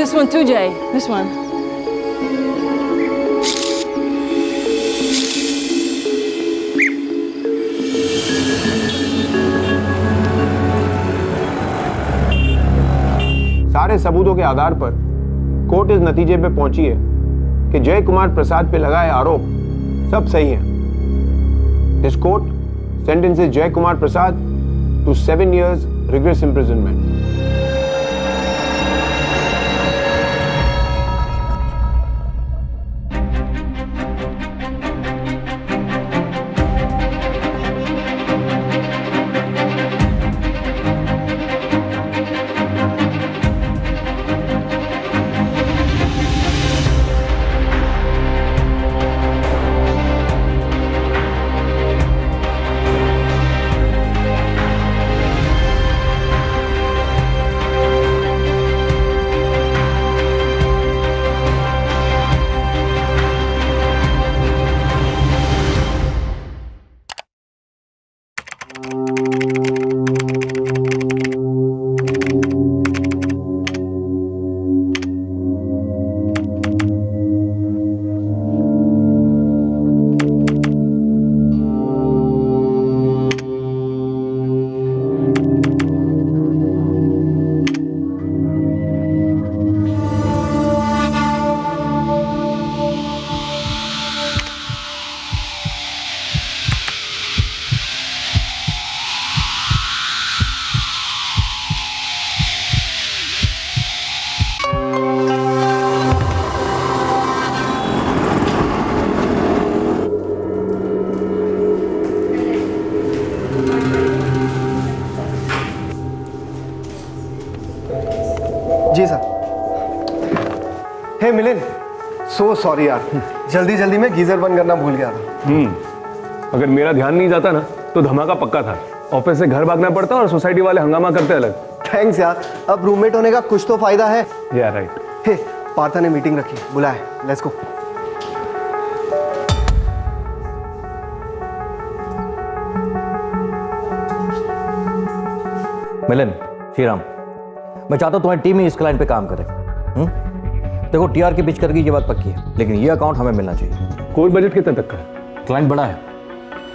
this one too, Jay. This one. सारे सबूतों के आधार पर कोर्ट इस नतीजे पे पहुंची है कि जय कुमार प्रसाद पे लगाए आरोप सब सही हैं। This court sentences Jay Kumar Prasad to 7 years rigorous imprisonment. जी sir. Hey Milind, so sorry यार, जल्दी जल्दी में गीजर बंद करना भूल गया था। अगर मेरा ध्यान नहीं जाता ना तो धमाका पक्का था। ऑफिस से घर भागना पड़ता और सोसाइटी वाले हंगामा करते अलग। थैंक्स यार, अब रूममेट होने का कुछ तो फायदा है। या राइट। हे पार्था ने मीटिंग रखी, बुलाए, लेट्स गो। मिलन, श्रीराम, मैं चाहता हूं तुम्हारी टीम ही इस क्लाइंट पे काम करे। देखो टीआर की पिच करके ये बात पक्की है, लेकिन ये अकाउंट हमें मिलना चाहिए। कोर्ट बजट कितने तक का है? क्लाइंट बड़ा है,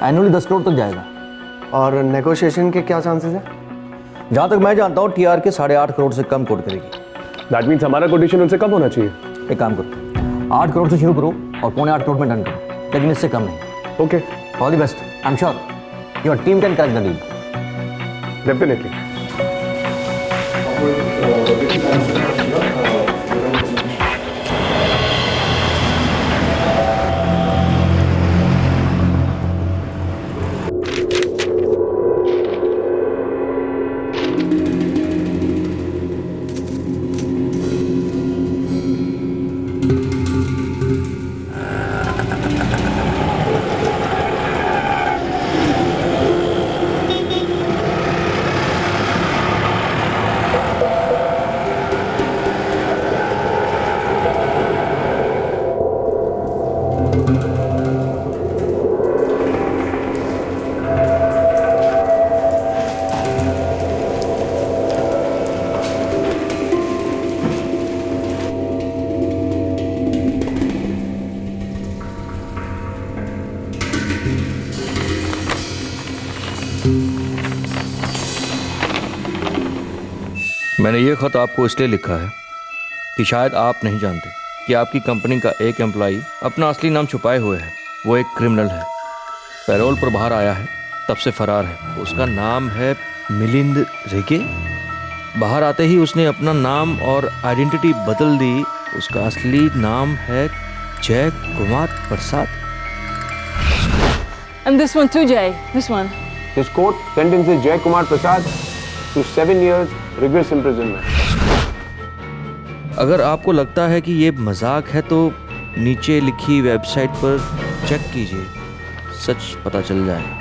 एनुअली 10 करोड़ तक जाएगा। और नेगोशिएशन के क्या चांसेस हैं? जहां तक मैं जानता हूँ टीआर के 8.5 करोड़ से कम कोट करेगी। दैट मीन्स हमारा कोटेशन उनसे कम होना चाहिए। एक काम करो, 8 करोड़ से शुरू करो और 7.25 करोड़ में डन करो, लेकिन इससे कम नहीं। Okay, all the best. I am sure your team can crack the deal. Definitely. मैंने ये खत आपको इसलिए लिखा है कि शायद आप नहीं जानते कि आपकी कंपनी का एक एम्प्लॉई अपना असली नाम छुपाए हुए है। वो एक क्रिमिनल है, पैरोल पर बाहर आया है, तब से फरार है। उसका नाम है मिलिंद रेगे। बाहर आते ही उसने अपना नाम और आइडेंटिटी बदल दी। उसका असली नाम है जय कुमार प्रसाद। And this one too, Jay. This one. This court sentences Jay Kumar Prasad to 7 years rigorous imprisonment. अगर आपको लगता है कि ये मजाक है तो नीचे लिखी वेबसाइट पर चेक कीजिए, सच पता चल जाएगा।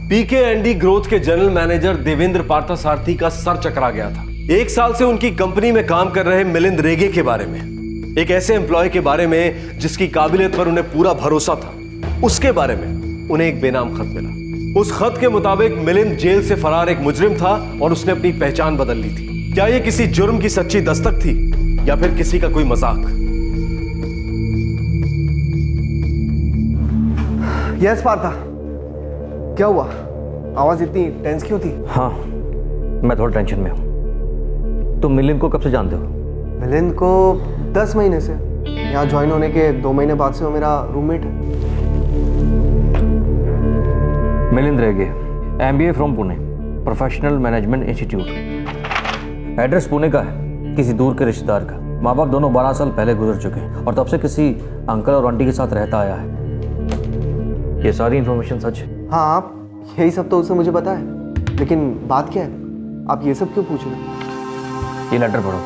पीके&डी ग्रोथ के जनरल मैनेजर देवेंद्र पार्थसारथी का सर चकरा गया था 1 साल से उनकी कंपनी में काम कर रहे मिलिंद रेगे के बारे में, एक ऐसे एम्प्लॉय के बारे में जिसकी काबिलियत पर उन्हें पूरा भरोसा था। उसके बारे में उन्हें एक बेनाम खत मिला। उस खत के मुताबिक मिलिंद जेल से फरार एक मुजरिम था और उसने अपनी पहचान बदल ली थी। क्या यह किसी जुर्म की सच्ची दस्तक थी या फिर किसी का कोई मजाक? यस पार्था, क्या हुआ? आवाज इतनी टेंस क्यों थी? हाँ, मैं थोड़ा टेंशन में हूँ। तुम मिलिंद को कब से जानते हो? मिलिंद को 10 महीने से। यहाँ ज्वाइन होने के 2 महीने बाद से वो मेरा रूममेट है। मिलिंद रेगे, MBA from Pune, professional management institute. Address Pune का है, किसी दूर के रिश्तेदार का। माँ बाप दोनों 12 साल पहले गुजर चुके हैं और तब से किसी अंकल और आंटी के साथ रहता आया है। ये सारी इन्फॉर्मेशन सच है? हाँ, आप यही सब तो उसने मुझे पता है, लेकिन बात क्या है? आप ये सब क्यों पूछ रहे हैं? ये लेटर पढ़ो।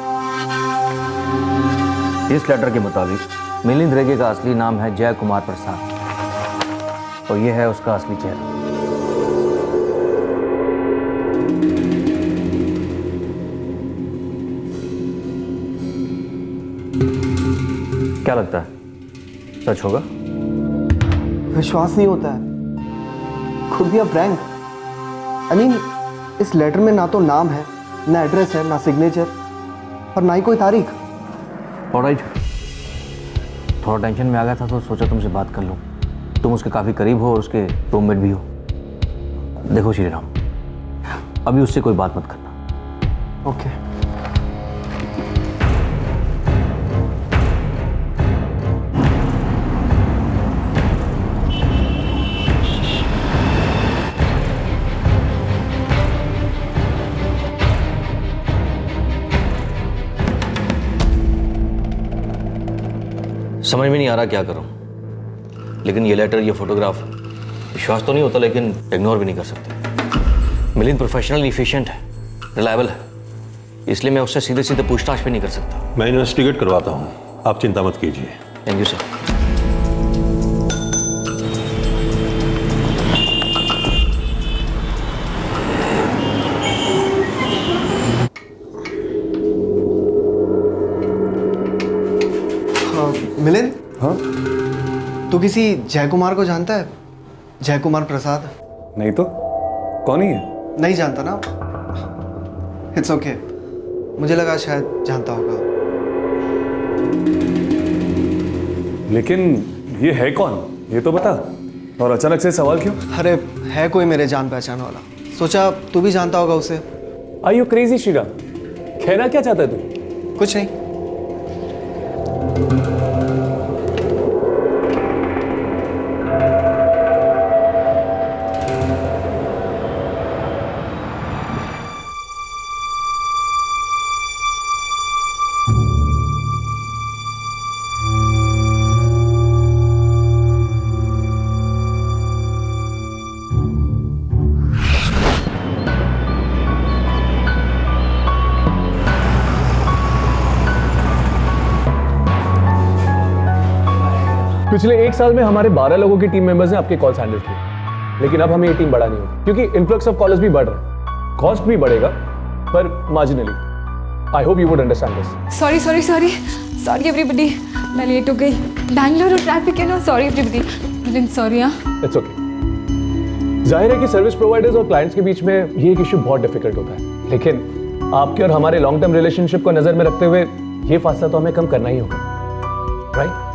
इस लेटर के मुताबिक मिलिंद रेगे का असली नाम है जय कुमार प्रसाद और ये है उसका असली चेहरा। क्या लगता है, सच होगा? विश्वास नहीं होता है, खुद भी अब रैंक। आई मीन, इस लेटर में ना तो नाम है, ना एड्रेस है, ना सिग्नेचर और ना ही कोई तारीख। ऑलराइट, थोड़ा टेंशन में आ गया था तो सोचा तुमसे बात कर लूं। तुम उसके काफ़ी करीब हो और उसके रूममेट भी हो। देखो श्री राम, अभी उससे कोई बात मत करना। ओके। समझ में नहीं आ रहा क्या करूं, लेकिन ये लेटर, ये फोटोग्राफ, विश्वास तो नहीं होता लेकिन इग्नोर भी नहीं कर सकते। मिलिंद प्रोफेशनल, इफिशिएंट है, रिलायबल है, इसलिए मैं उससे सीधे सीधे पूछताछ भी नहीं कर सकता। मैं इन्वेस्टिगेट करवाता हूँ, आप चिंता मत कीजिए। Thank you sir. मिलिंद, हाँ? तू किसी जय कुमार को जानता है? जय कुमार प्रसाद? नहीं तो, कौन ही है? नहीं जानता ना? इट्स ओके, मुझे लगा शायद जानता होगा। लेकिन ये है कौन, ये तो बता। और अचानक से सवाल क्यों? अरे, है कोई मेरे जान पहचान वाला, सोचा तू भी जानता होगा उसे। Are you crazy Shriram? कहना क्या चाहता है तू? कुछ नहीं। पिछले 1 साल में हमारे 12 लोगों की टीम मेंबर्स ने आपके कॉल्स हैंडल किए, लेकिन अब हमें ये टीम बढ़ानी होगी क्योंकि इन्फ्लक्स ऑफ कॉलर्स भी बढ़ रहा है। कॉस्ट भी बढ़ेगा पर marginally. I hope you would understand this. Sorry everybody, मैं लेट हो गई। बैंगलोर ट्रैफिक है ना, सॉरी एवरीबडी, सॉरी। हाँ, इट्स ओके। जाहिर है कि सर्विस प्रोवाइडर्स और क्लाइंट्स के बीच में ये एक इश्यू बहुत डिफिकल्ट होता है, लेकिन आपके और हमारे लॉन्ग टर्म रिलेशनशिप को नजर में रखते हुए ये फासला तो हमें कम करना ही होगा, राइट?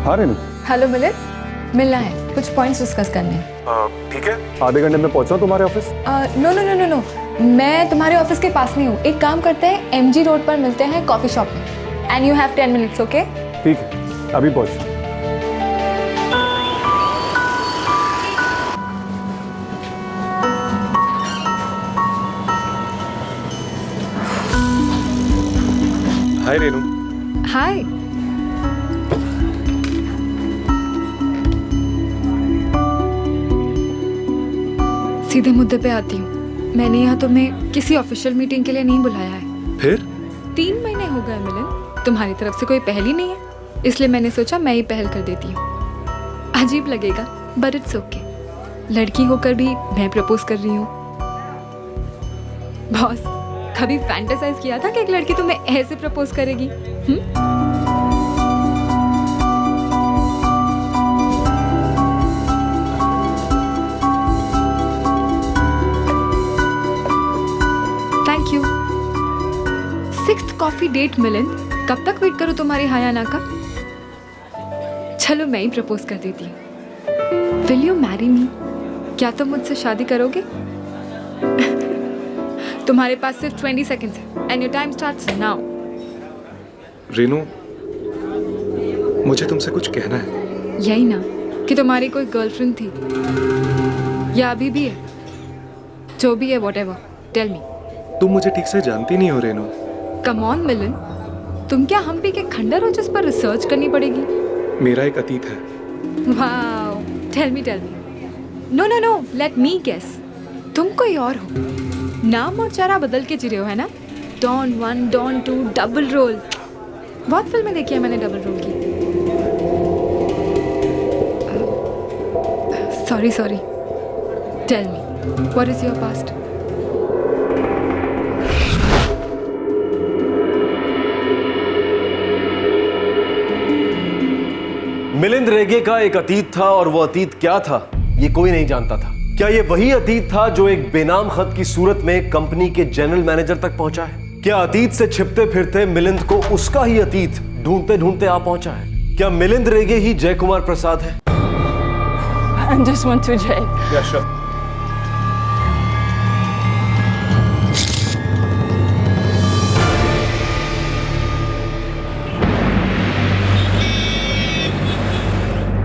हाँ रेनू। हेलो मिलिंद, मिलना है, कुछ पॉइंट्स डिस्कस करने हैं। ठीक है, आधे घंटे में पहुंचा तुम्हारे ऑफिस। नो, मैं तुम्हारे ऑफिस के पास नहीं हूँ। एक काम करते हैं, MG रोड पर मिलते हैं कॉफी शॉप में। And you have 10 minutes, okay? ठीक है, अभी पहुंचता हूं। हाय रेनू। हाय। सीधे मुद्दे पे आती हूँ। मैंने यहाँ तुम्हें किसी ऑफिशियल मीटिंग के लिए नहीं बुलाया है। फिर 3 महीने हो गए मिलन, तुम्हारी तरफ से कोई पहल ही नहीं है, इसलिए मैंने सोचा मैं ही पहल कर देती हूँ। अजीब लगेगा बट इट्स ओके, लड़की होकर भी मैं प्रपोज कर रही हूँ। बॉस, कभी फैंटेसाइज किया था कि एक लड़की तुम्हें ऐसे प्रपोज करेगी? Thank you. 6th coffee date Milan, कब तक वेट करूँ तुम्हारी हाय आना का? चलो मैं ही प्रपोज कर देती हूँ। Will you marry me? क्या तुम मुझसे शादी करोगे? तुम्हारे पास सिर्फ 20 सेकंड्स है and your time starts now. Renu, मुझे तुमसे कुछ कहना है। यही ना कि तुम्हारी कोई गर्लफ्रेंड थी या अभी भी है? जो भी है व्हाटएवर, टेल मी। तुम मुझे ठीक से जानती नहीं हो रेनू। कम ऑन मिलन, तुम क्या हम भी के खंडर हो जिस पर रिसर्च करनी पड़ेगी? मेरा एक अतीत है। Wow, tell me. No no no, let me guess. तुम कोई और हो, नाम और चेहरा बदल के जी रहे हो, है ना? Don 1, Don 2, double role. बहुत फिल्में देखी है मैंने डबल रोल की। Sorry, tell me, what is your past? Milind Rege का एक अतीत था और वो अतीत क्या था ये कोई नहीं जानता था। क्या ये वही अतीत था जो एक बेनाम खत की सूरत में कंपनी के जनरल मैनेजर तक पहुंचा है? क्या अतीत से छिपते फिरते मिलिंद को उसका ही अतीत ढूंढते ढूंढते आ पहुंचा है? क्या मिलिंद रेगे ही जय कुमार प्रसाद है? I just want to Jay. Yeah, sure.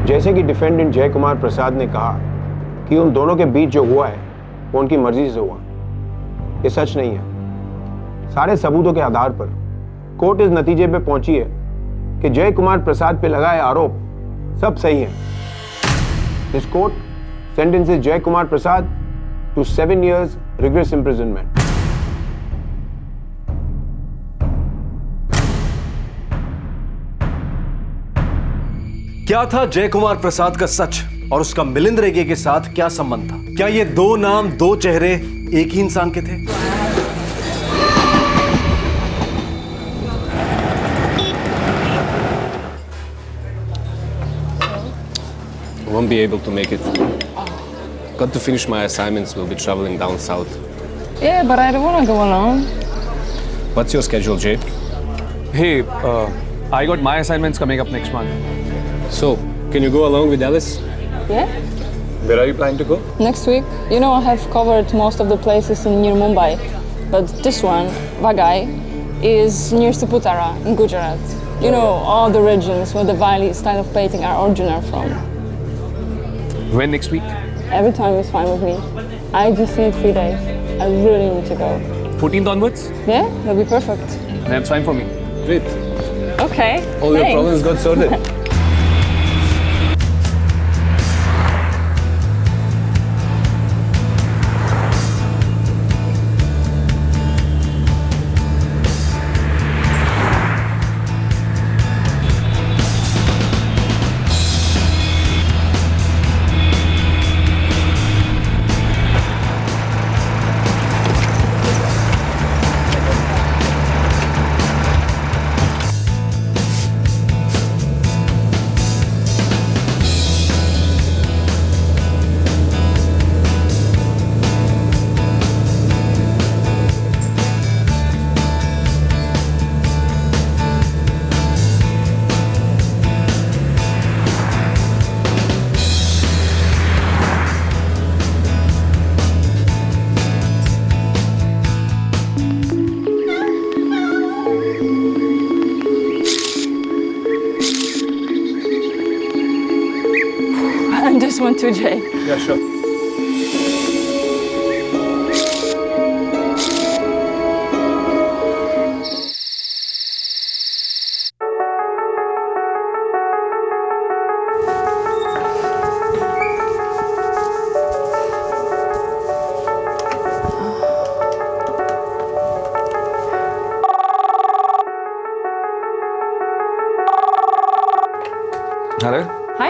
जैसे कि डिफेंडेंट जय कुमार प्रसाद ने कहा कि उन दोनों के बीच जो हुआ है वो उनकी मर्जी से हुआ, ये सच नहीं है। सारे सबूतों के आधार पर कोर्ट इस नतीजे पे पहुंची है कि जय कुमार प्रसाद पे लगाए आरोप सब सही है। This court sentences Jay Kumar Prasad to 7 years rigorous imprisonment. क्या था जय कुमार प्रसाद का सच और उसका मिलिंद रेगे के साथ क्या संबंध था? क्या ये दो नाम, दो चेहरे एक ही इंसान के थे? Won't be able to make it. Got to finish my assignments. We'll be traveling down south. Yeah, but I don't want to go alone. What's your schedule, Jay? Hey, I got my assignments coming up next month. So, can you go along with Alice? Yeah? Where are you planning to go? Next week. You know, I have covered most of the places near Mumbai. But this one, Vagai, is near Saputara in Gujarat. You know, all the regions where the Valley style of painting are original from. When next week? Every time is fine with me. I just need 3 days. I really need to go. 14th onwards? Yeah? That'll be perfect. That's fine for me. Great. Okay. All your thanks. problems got sorted. I just want to Jay. Yeah, sure.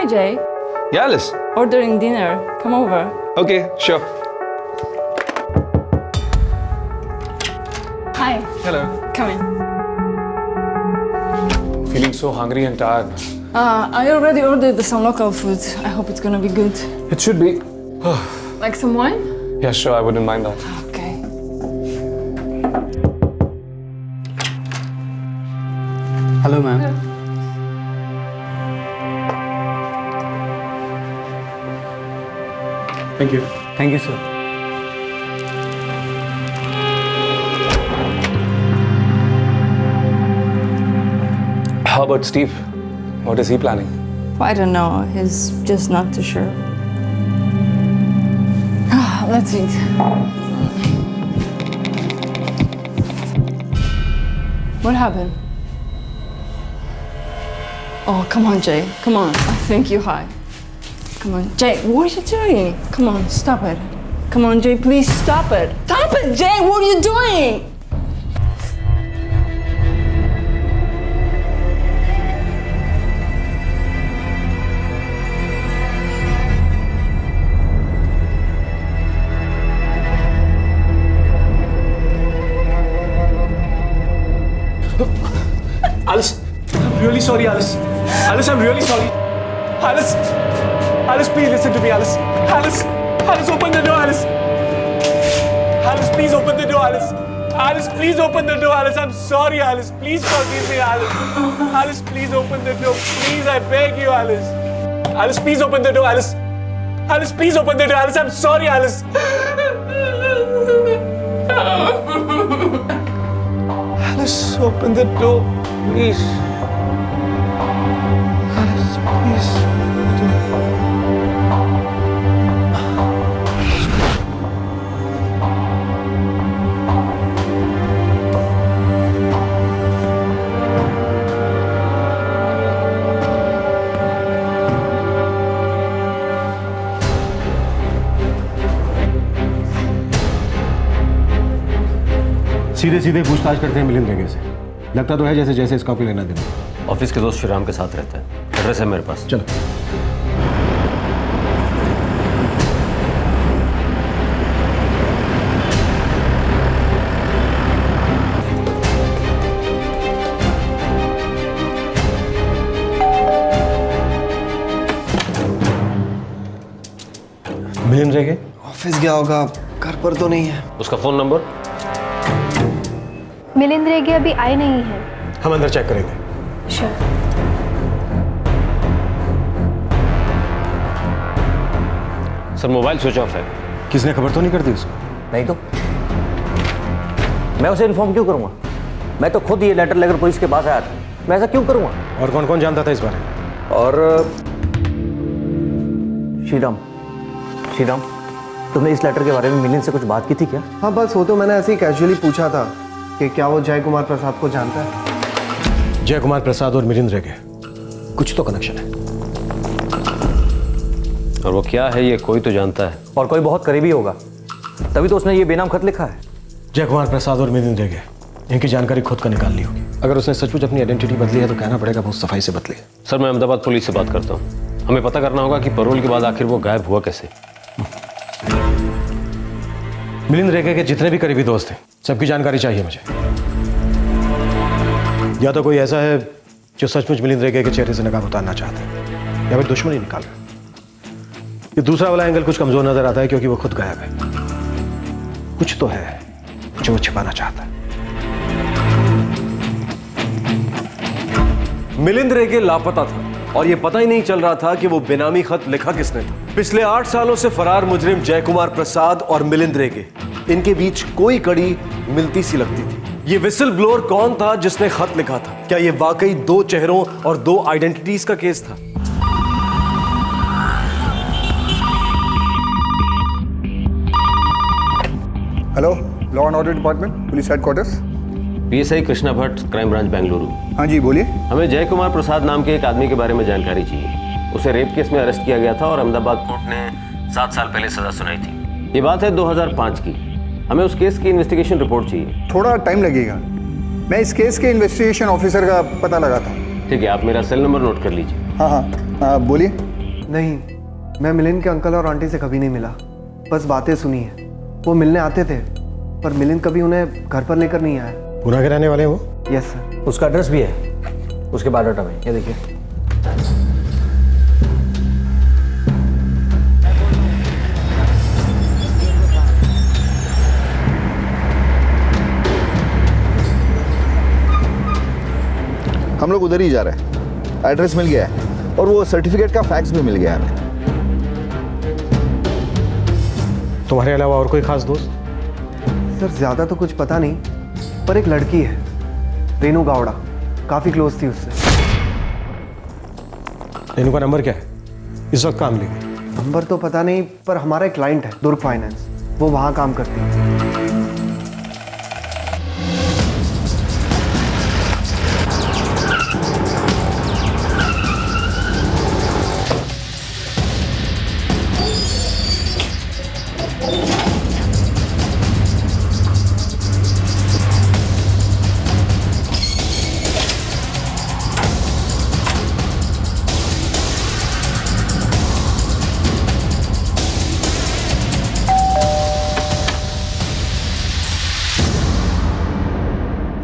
Hi, Jay. Yeah, Alice. Ordering dinner. Come over. Okay, sure. Hi. Hello. Come in. Feeling so hungry and tired. I already ordered some local food. I hope it's gonna be good. It should be. Like some wine? Yeah, sure, I wouldn't mind that. Okay. Hello ma'am. Thank you. Thank you sir. How about Steve? What is he planning? I don't know. He's just not too sure. Let's eat. What happened? Oh, come on, Jay. Come on. I think you're high. Come on. Jay, what are you doing? Come on, stop it. Come on, Jay, please stop it. Stop it, Jay! What are you doing? Alice, I'm really sorry, Alice. Alice, I'm really sorry. Alice, Alice, please listen to me, Alice. Alice, Alice, open the door, Alice. Alice, please open the door, Alice. Alice, please open the door, Alice. I'm sorry, Alice. Please forgive me, Alice. Alice, please open the door. Please, I beg you, Alice. Alice, please open the door, Alice. Alice, please open the door, Alice. I'm sorry, Alice. Alice, open the door, please. Alice, please. सीधे सीधे पूछताछ करते हैं मिलिंद रेगे से। लगता तो है जैसे जैसे इसका कोई लेना देना। ऑफिस के दोस्त श्रीराम के साथ रहता है, एड्रेस है मेरे पास। चलो। मिलिंद रेगे ऑफिस गया होगा, घर पर तो नहीं है। उसका फोन नंबर? मिलिंद रेगे अभी आए नहीं हैं। हम अंदर चेक करेंगे। Sure. Sir mobile switch off है। किसने खबर तो नहीं कर दी उसको? नहीं तो मैं उसे इन्फॉर्म क्यों करूंगा? मैं तो खुद ये लेटर लेकर पुलिस के पास आया था। मैं ऐसा क्यों करूंगा? और कौन कौन जानता था इस बारे में? और श्रीराम, श्रीराम, तुमने इस लेटर के बारे में मिलिंद से कुछ बात की थी क्या? हाँ बस वो तो मैंने ऐसे ही कैजुअली पूछा था कि क्या वो जय कुमार प्रसाद को जानता है। जय कुमार प्रसाद और मिलिंद रेगे कुछ तो कनेक्शन है। और वो क्या है ये कोई तो जानता है। और कोई बहुत करीबी होगा, तभी तो उसने ये बेनाम खत लिखा है। जय कुमार प्रसाद और मिलिंद रेगे, इनकी जानकारी खुद का निकालनी होगी। अगर उसने सचमुच अपनी आइडेंटिटी बदली है तो कहना पड़ेगा बहुत सफाई से बदली। सर मैं अहमदाबाद पुलिस से बात करता हूँ। हमें पता करना होगा कि पैरोल के बाद आखिर वो गायब हुआ कैसे। मिलिंद रेगे के जितने भी करीबी दोस्त हैं सबकी जानकारी चाहिए मुझे। या तो कोई ऐसा है जो सचमुच मिलिंद रेगे के चेहरे से नकाब उतारना चाहता है, या फिर दुश्मनी निकाल रहा है। ये दूसरा वाला एंगल कुछ कमजोर नजर आता है क्योंकि वो खुद गायब है। कुछ तो है जो वो छिपाना चाहता है। मिलिंद रेगे लापता था और ये पता ही नहीं चल रहा था कि वो बेनामी खत लिखा किसने था। पिछले 8 सालों से फरार मुजरिम जय कुमार प्रसाद और मिलिंद रेगे, इनके बीच कोई कड़ी मिलती सी लगती थी। ये विसल ब्लोअर कौन था जिसने खत लिखा था? क्या ये वाकई 2 चेहरों और 2 आइडेंटिटीज का केस था? Hello, law and order department, police headquarters. PSI Krishna Bhatt, crime branch Bengaluru. हाँ जी बोलिए। हमें जय कुमार प्रसाद नाम के एक आदमी के बारे में जानकारी चाहिए। उसे रेप केस में अरेस्ट किया गया था और अहमदाबाद कोर्ट ने 7 साल पहले सजा सुनाई थी। ये बात है 2005 की। हमें उस केस की इन्वेस्टिगेशन रिपोर्ट चाहिए। थोड़ा टाइम लगेगा, मैं इस केस के इन्वेस्टिगेशन ऑफिसर का पता लगाता हूँ। ठीक है, आप मेरा सेल नंबर नोट कर लीजिए। हाँ, बोलिए। नहीं, मैं मिलिंद के अंकल और आंटी से कभी नहीं मिला, बस बातें सुनी है। वो मिलने आते थे, पर मिलिंद कभी उन्हें घर पर लेकर नहीं आया। पुणे के रहने वाले हैं वो? Yes sir. उसका एड्रेस भी है उसके बायोडाटा में, ये देखिए। हम लोग उधर ही जा रहे हैं। एड्रेस मिल गया है और वो सर्टिफिकेट का फैक्स भी मिल गया है हमें। तुम्हारे अलावा और कोई खास दोस्त? सर ज़्यादा तो कुछ पता नहीं, पर एक लड़की है, रेनू गावड़ा, काफ़ी क्लोज थी उससे। रेनू का नंबर क्या है? इस वक्त काम लेगी? नंबर तो पता नहीं, पर हमारा एक क्लाइंट है दुर्ग फाइनेंस, वो वहाँ काम करती है।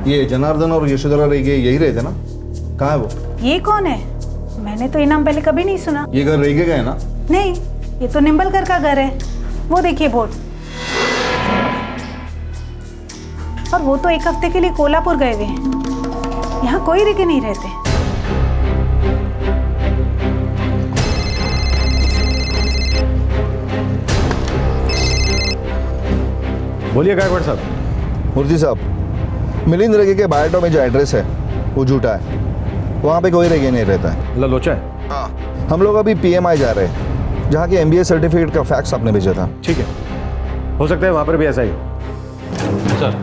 ये जनार्दन और यशोधरा रेगे यही रहते ना? कहाँ है वो? ये कौन है? मैंने तो ये नाम पहले कभी नहीं सुना। ये घर रेगे का है ना? नहीं, ये तो निम्बलकर का घर है। वो देखिए बोर्ड। और वो तो एक हफ्ते के लिए कोल्हापुर गए हुए हैं। यहाँ कोई रेगे नहीं रहते। बोलिए गायकवाड़ साहब। मूर्ति साहब, मिलिंद रेगे के बायोडाटा में जो एड्रेस है वो झूठा है। वहाँ पे कोई रेगे नहीं रहता है। लोचा है? हाँ। हम लोग अभी PMI जा रहे हैं, जहाँ की MBA सर्टिफिकेट का फैक्स आपने भेजा था। ठीक है, हो सकता है वहाँ पर भी ऐसा ही। सर,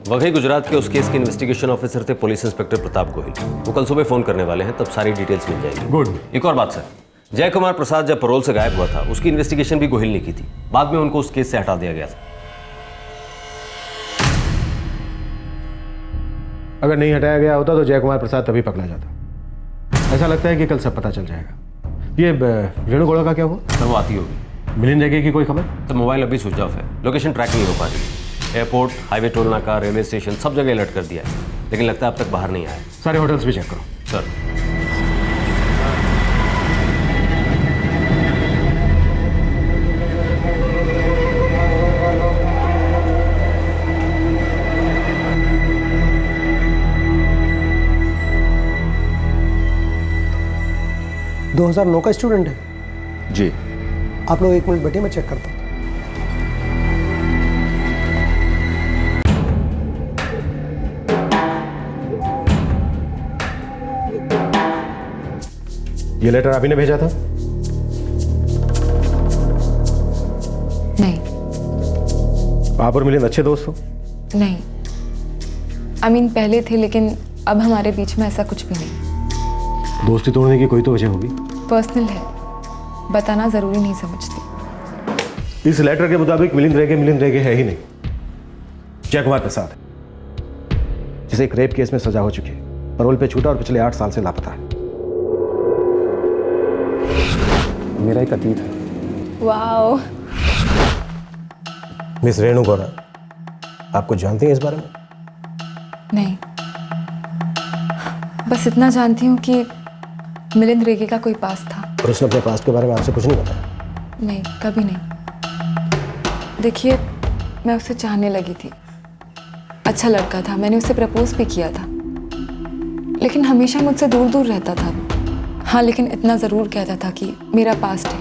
वघई गुजरात के उस केस के इन्वेस्टिगेशन ऑफिसर थे पुलिस इंस्पेक्टर प्रताप गोहिल। वो कल सुबह फ़ोन करने वाले हैं, तब सारी डिटेल्स मिल जाएगी। गुड। एक और बात सर, जय कुमार प्रसाद जब पैरोल से गायब हुआ था, उसकी इन्वेस्टिगेशन भी गोहिल ने की थी। बाद में उनको उस केस से हटा दिया गया था। अगर नहीं हटाया गया होता तो जय कुमार प्रसाद तभी पकड़ा जाता। ऐसा लगता है कि कल सब पता चल जाएगा। ये रेणु गौड़ा का क्या हुआ? सर वो आती होगी। मिलिंद रेगे की कोई खबर? तो मोबाइल अभी स्विच ऑफ है, लोकेशन ट्रैक नहीं हो पा रही। एयरपोर्ट, हाईवे टोल नाका, रेलवे स्टेशन सब जगह अलर्ट कर दिया है, लेकिन लगता है अब तक बाहर नहीं आया। सारे होटल्स भी चेक करो। सर। दो 2009 का स्टूडेंट है जी। आप लोग 1 मिनट बैठिए, मैं चेक करता हूँ। ये लेटर आप ही ने भेजा था? नहीं। आप और मिलिंद अच्छे दोस्त हो? नहीं, पहले थे, लेकिन अब हमारे बीच में ऐसा कुछ भी नहीं। दोस्ती तोड़ने की कोई तो वजह होगी। पर्सनल है, बताना जरूरी नहीं समझती। इस लेटर के मुताबिक मिलिंद रेगे है ही नहीं, जय कुमार प्रसाद है, जिसे एक रेप केस में सजा हो चुकी है, पैरोल पे छूटा और पिछले 8 साल से लापता है। मेरा एक अतीत है। वाओ। मिस रेणु गौड़ा, आपको जानती हैं इस बारे में? नहीं, बस इतना जानती हूँ कि मिलिंद रेगे का कोई पास था। और उसने अपने पास्ट के बारे में आपसे कुछ नहीं बताया? नहीं, कभी नहीं। देखिए, मैं उससे चाहने लगी थी, अच्छा लड़का था, मैंने उसे प्रपोज भी किया था, लेकिन हमेशा मुझसे दूर दूर रहता था। हाँ, लेकिन इतना ज़रूर कहता था कि मेरा पास्ट है,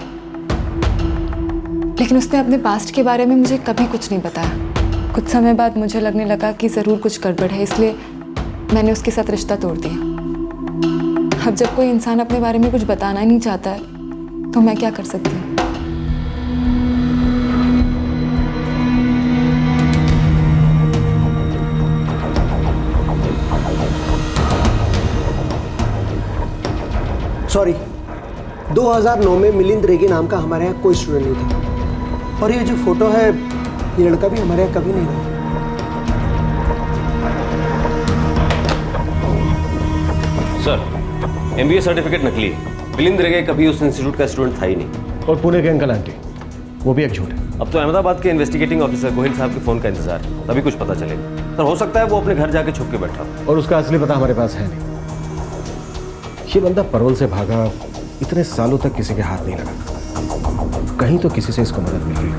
लेकिन उसने अपने पास्ट के बारे में मुझे कभी कुछ नहीं बताया। कुछ समय बाद मुझे लगने लगा कि ज़रूर कुछ गड़बड़ है, इसलिए मैंने उसके साथ रिश्ता तोड़ दिया। अब जब कोई इंसान अपने बारे में कुछ बताना ही नहीं चाहता है, तो मैं क्या कर सकती हूँ? सॉरी, 2009 में मिलिंद रेगे नाम का हमारे यहाँ कोई स्टूडेंट नहीं था, और ये जो फोटो है, ये लड़का भी हमारे यहाँ कभी नहीं रहा। सर, MBA सर्टिफिकेट नकली है। मिलिंद रेगे कभी उस इंस्टीट्यूट का स्टूडेंट था ही नहीं। और पुणे के अंकल आंटी, वो भी एक झूठ है। अब तो अहमदाबाद के इन्वेस्टिगेटिंग ऑफिसर गोहिल साहब के फोन का इंतजार है, तभी कुछ पता चलेगा। सर हो सकता है वो अपने घर जाके छुप के बैठा हो। और उसका असली पता हमारे पास है नहीं। ये बंदा पैरोल से भागा, इतने सालों तक किसी के हाथ नहीं लगा। कहीं तो किसी से इसको मदद मिल रही,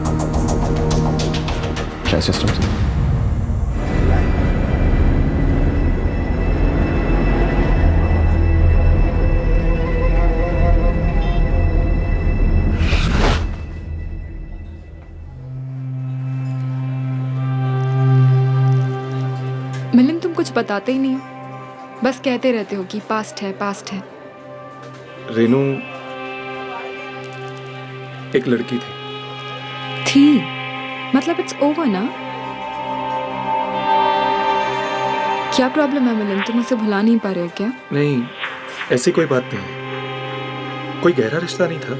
शायद सिस्टम से। मिलिंद तुम कुछ बताते ही नहीं हो, बस कहते रहते हो कि पास्ट है पास्ट है। रेनू एक लड़की थी। मतलब इट्स ओवर ना? क्या प्रॉब्लम है मिलिंद, तुम उसे भुला नहीं पा रहे हो क्या? नहीं, ऐसी कोई बात नहीं, कोई गहरा रिश्ता नहीं था,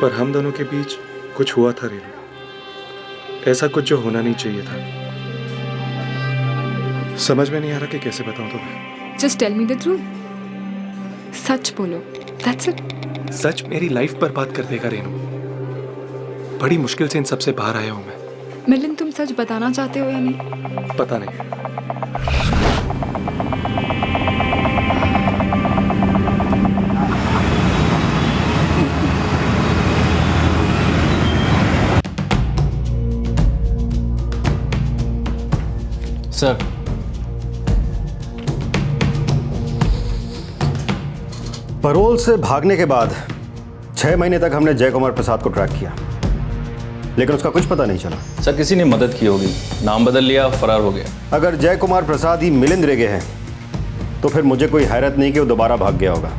पर हम दोनों के बीच कुछ हुआ था रेनू, ऐसा कुछ जो होना नहीं चाहिए था। समझ में नहीं आ रहा कि कैसे बताऊं तुम्हें। Just tell me the truth, सच बोलो, दैट्स इट। सच मेरी लाइफ बर्बाद कर देगा रेनू, बड़ी मुश्किल से इन सबसे बाहर आया हूं मैं। मिलिंद तुम सच बताना चाहते हो या नहीं? पता नहीं। सर, पैरोल से भागने के बाद 6 महीने तक हमने जय कुमार प्रसाद को ट्रैक किया, लेकिन उसका कुछ पता नहीं चला। सर किसी ने मदद की होगी, नाम बदल लिया, फरार हो गया। अगर जय कुमार प्रसाद ही मिलिंद रेगे हैं तो फिर मुझे कोई हैरत नहीं कि वो दोबारा भाग गया होगा।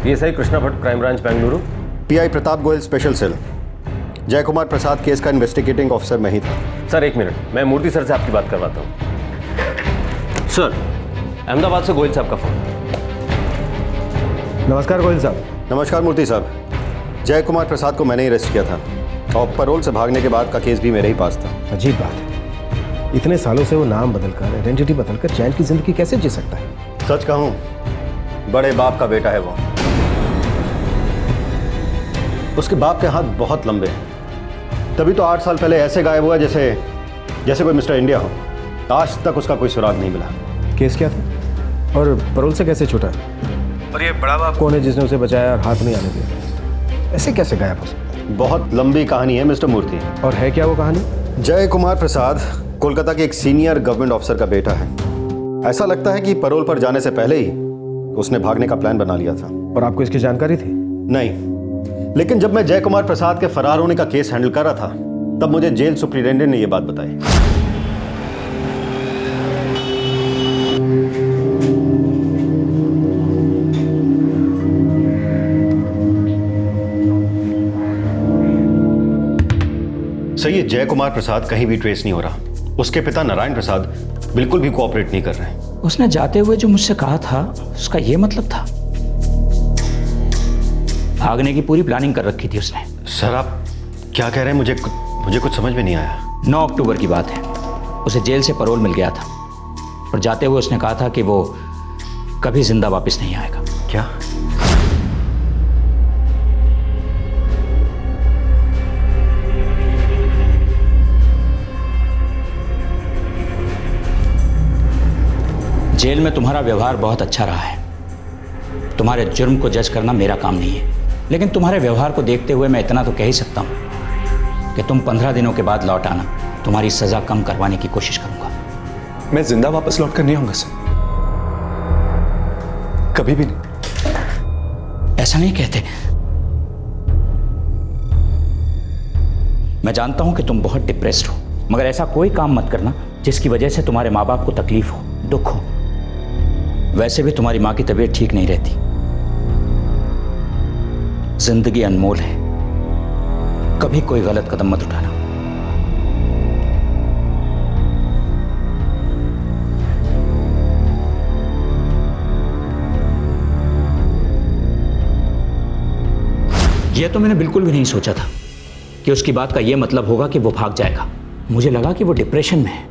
PSI Krishna Bhatt, crime branch Bengaluru. PI Pratap Goyal, special cell. Jay Kumar Prasad case का इन्वेस्टिगेटिंग ऑफिसर मैं ही था। सर एक मिनट, मैं मूर्ति सर से आपकी बात करवाता हूँ। सर, अहमदाबाद से गोयल साहब का फोन। नमस्कार गोयल साहब। नमस्कार मूर्ति साहब। जय कुमार प्रसाद को मैंने ही अरेस्ट किया था और पैरोल से भागने के बाद का केस भी मेरे ही पास था। अजीब बात है, इतने सालों से वो नाम बदलकर, आइडेंटिटी बदलकर चैन की जिंदगी कैसे जी सकता है? सच कहूं, बड़े बाप का बेटा है वो। उसके बाप के हाथ बहुत लंबे हैं, तभी तो 8 साल पहले ऐसे गायब हुआ जैसे कोई मिस्टर इंडिया हो। आज तक उसका कोई सुराग नहीं मिला। केस क्या था और पैरोल से कैसे छूटा? और ये बड़ा बाप कौन है जिसने उसे बचाया और हाथ नहीं आने दिया? ऐसे कैसे गायब हो सकता है? बहुत लंबी कहानी है मिस्टर मूर्ति। और है क्या वो कहानी? जय कुमार प्रसाद कोलकाता के एक सीनियर गवर्नमेंट ऑफिसर का बेटा है। ऐसा लगता है कि पैरोल पर जाने से पहले ही उसने भागने का प्लान बना लिया था। और आपको इसकी जानकारी थी? नहीं, लेकिन जब मैं जय कुमार प्रसाद के फरार होने का केस हैंडल कर रहा था तब मुझे जेल सुपरिटेंडेंट ने यह बात बताई। सही है, जय कुमार प्रसाद कहीं भी ट्रेस नहीं हो रहा। उसके पिता नारायण प्रसाद बिल्कुल भी कोऑपरेट नहीं कर रहे। उसने जाते हुए जो मुझसे कहा था उसका यह मतलब था? भागने की पूरी प्लानिंग कर रखी थी उसने। सर आप क्या कह रहे हैं? मुझे कुछ समझ में नहीं आया। 9 अक्टूबर की बात है, उसे जेल से पैरोल मिल गया था और जाते हुए उसने कहा था कि वो कभी जिंदा वापस नहीं आएगा। क्या? जेल में तुम्हारा व्यवहार बहुत अच्छा रहा है। तुम्हारे जुर्म को जज करना मेरा काम नहीं है, लेकिन तुम्हारे व्यवहार को देखते हुए मैं इतना तो कह ही सकता हूं कि तुम 15 दिनों के बाद लौट आना, तुम्हारी सजा कम करवाने की कोशिश करूंगा। मैं जिंदा वापस लौट कर नहीं आऊंगा सर, कभी भी नहीं। ऐसा नहीं कहते। मैं जानता हूं कि तुम बहुत डिप्रेस्ड हो, मगर ऐसा कोई काम मत करना जिसकी वजह से तुम्हारे माँ बाप को तकलीफ हो, दुख हो। वैसे भी तुम्हारी माँ की तबीयत ठीक नहीं रहती। जिंदगी अनमोल है, कभी कोई गलत कदम मत उठाना। यह तो मैंने बिल्कुल भी नहीं सोचा था कि उसकी बात का यह मतलब होगा कि वो भाग जाएगा। मुझे लगा कि वो डिप्रेशन में है,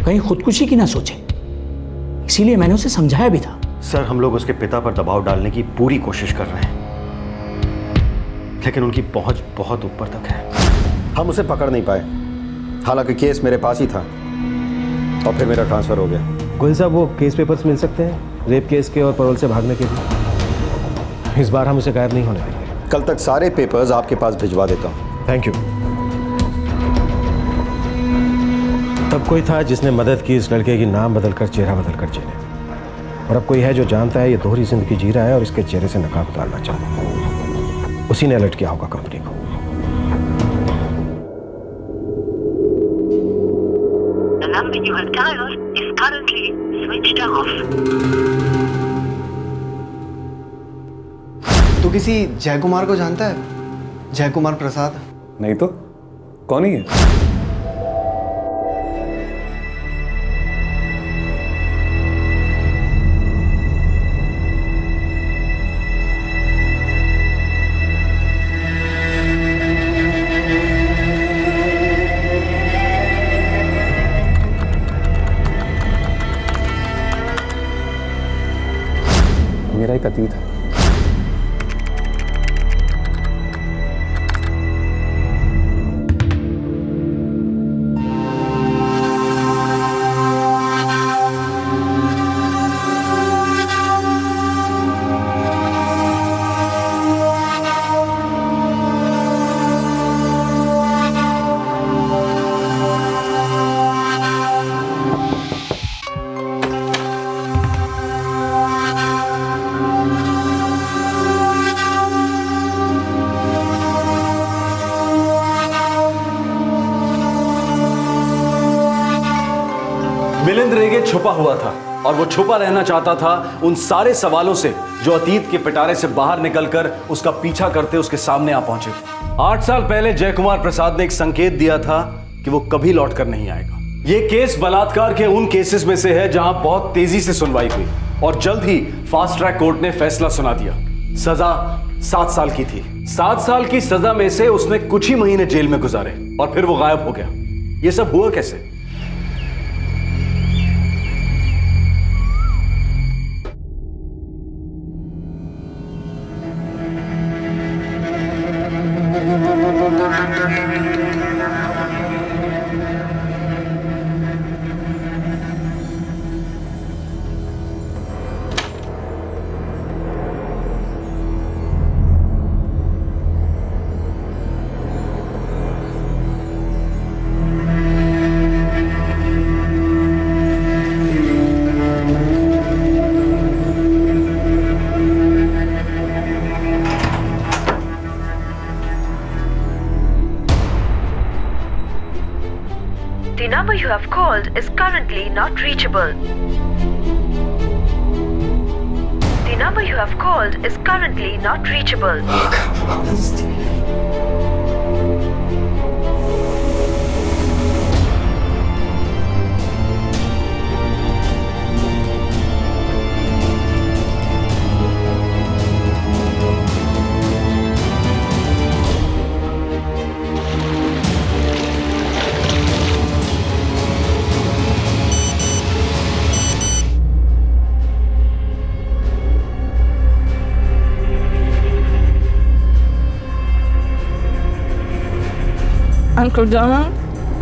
कहीं खुदकुशी की ना सोचे, इसीलिए मैंने उसे समझाया भी था। सर, हम लोग उसके पिता पर दबाव डालने की पूरी कोशिश कर रहे हैं, लेकिन उनकी पहुंच बहुत ऊपर तक है। हम उसे पकड़ नहीं पाए, हालांकि केस मेरे पास ही था और फिर मेरा ट्रांसफर हो गया। गोयल साहब, वो केस पेपर्स मिल सकते हैं रेप केस के और पैरोल से भागने के भी? इस बार हम उसे गायब नहीं होने देंगे। कल तक सारे पेपर्स आपके पास भिजवा देता हूँ। Thank you. तब कोई था जिसने मदद की इस लड़के की नाम बदलकर चेहरा बदलकर जीने, और अब कोई है जो जानता है ये दोहरी जिंदगी जी रहा है और इसके चेहरे से नकाब उतारना चाहता है। उसी ने अलर्ट किया होगा कंपनी को। The number you have dialed is currently switched off. तू किसी जय कुमार को जानता है? जय कुमार प्रसाद? नहीं तो कौन ही है? मेरा एक अतीत है। मिलिंद रेगे छुपा हुआ था और वो छुपा रहना चाहता था उन सारे सवालों से जो अतीत के पिटारे से बाहर निकलकर उसका पीछा करते उसके सामने आ पहुंचे थे। 8 साल पहले जय कुमार प्रसाद ने एक संकेत दिया था कि वो कभी लौटकर नहीं आएगा। ये केस बलात्कार के उन केसेस में से है जहां बहुत तेजी से सुनवाई हुई और जल्द ही फास्ट ट्रैक कोर्ट ने फैसला सुना दिया। सजा 7 साल की थी। 7 साल की सजा में से उसने कुछ ही महीने जेल में गुजारे और फिर वो गायब हो गया। ये सब हुआ कैसे? The number you have called is currently not reachable. The number you have called is currently not reachable. Come on, Steve. Uncle Donald,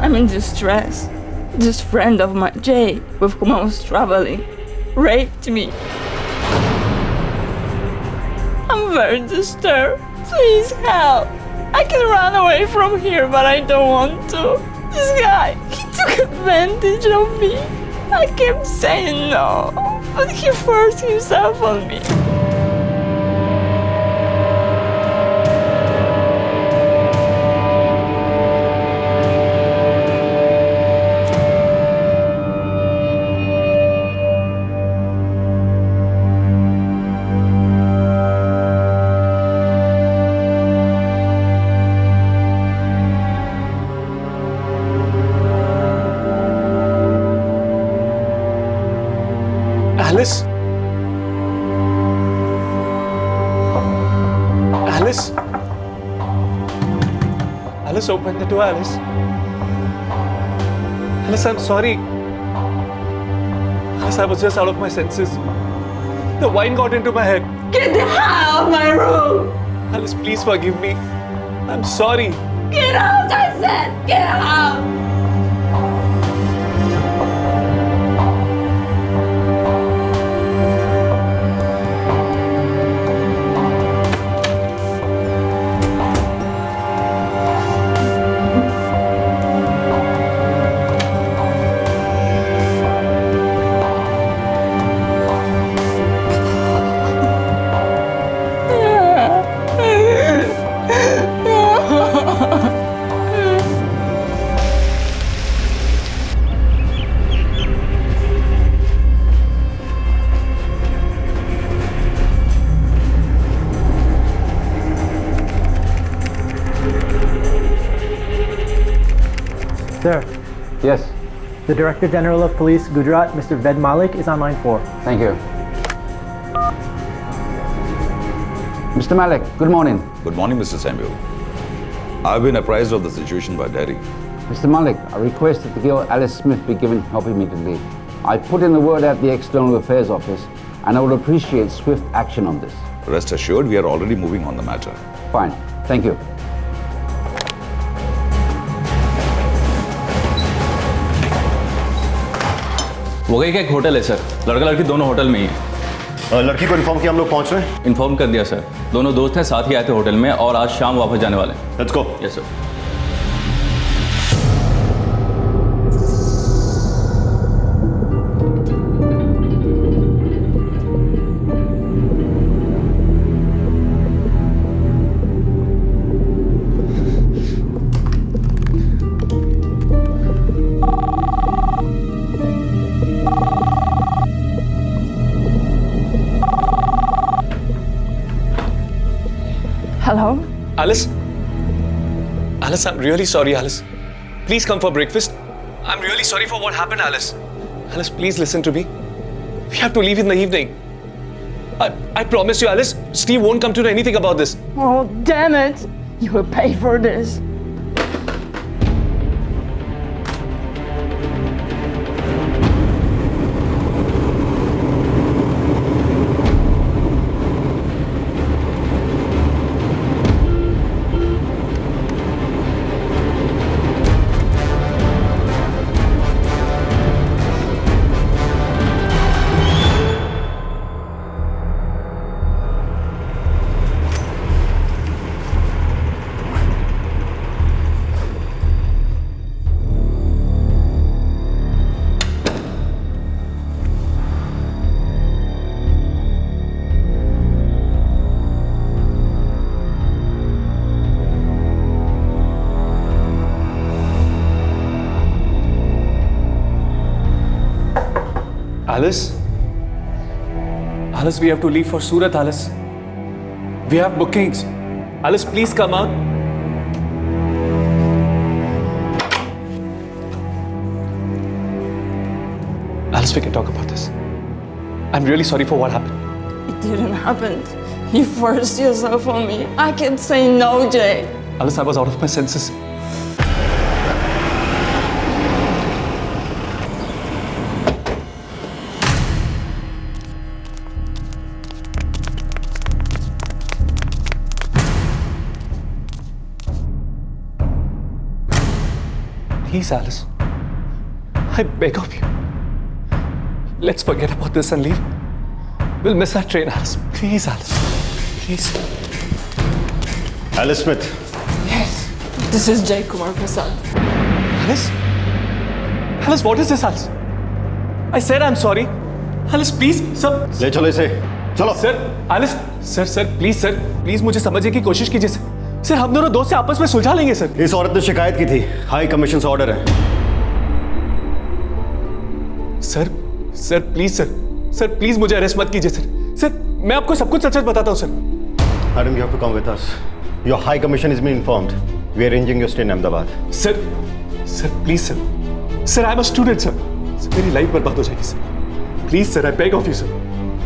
I'm in distress. This friend of mine, Jay, with whom I was traveling, raped me. I'm very disturbed. Please help. I can run away from here, but I don't want to. This guy, he took advantage of me. I kept saying no, but he forced himself on me. Alice? Alice? Alice, open the door, Alice. Alice, I'm sorry. Alice, I was just out of my senses. The wine got into my head. Get the hell out of my room! Alice, please forgive me. I'm sorry. Get out, I said! Get out! Sir. Yes. The Director General of Police, Gujarat, Mr. Ved Malik, is on line 4. Thank you. Mr. Malik, good morning. Good morning, Mr. Samuel. I've been apprised of the situation by Derry. Mr. Malik, I request that the girl Alice Smith be given help immediately. I put in the word at the External Affairs Office, and I would appreciate swift action on this. Rest assured, we are already moving on the matter. Fine. Thank you. वो गई का एक hotel है sir, लड़का लड़की दोनों hotel में ही है। लड़की को इन्फॉर्म किया हम लोग पहुंच रहे हैं? इन्फॉर्म कर दिया सर, दोनों दोस्त हैं, साथ ही आए थे होटल में और आज शाम वापस जाने वाले हैं। Let's go. Yes sir. Hello? Alice? Alice, I'm really sorry, Alice. Please come for breakfast. I'm really sorry for what happened, Alice. Alice, please listen to me. We have to leave in the evening. I promise you, Alice, Steve won't come to know anything about this. Oh, damn it! You will pay for this. Alice? Alice, we have to leave for Surat, Alice. We have bookings. Alice, please come out. Alice, we can talk about this. I'm really sorry for what happened. It didn't happen. You forced yourself on me. I can't say no, Jay. Alice, I was out of my senses. Please, Alice. I beg of you. Let's forget about this and leave. We'll miss our train, Alice. Please, Alice. Please. Alice Smith. Yes. This is Jay Kumar Prasad. Alice? Alice, what is this, Alice? I said I'm sorry. Alice, please, sir. ले चलो इसे. चलो. Sir, Alice. Sir, please, sir. Please मुझे समझने की कोशिश कीजिए, sir. Sir हम दोनों दोस्त से आपस में सुलझा लेंगे सर। इस औरत ने शिकायत की थी, हाई कमीशन से ऑर्डर है। सर प्लीज सर प्लीज मुझे अरेस्ट मत कीजिए सर मैं आपको सब कुछ सच बताता हूँ sir. Madam you have to come with us, your high commission is been informed, we are arranging your stay in Ahmedabad. Sir please sir I am a student sir, मेरी लाइफ बर्बाद हो जाएगी सर। Please sir I beg of you sir,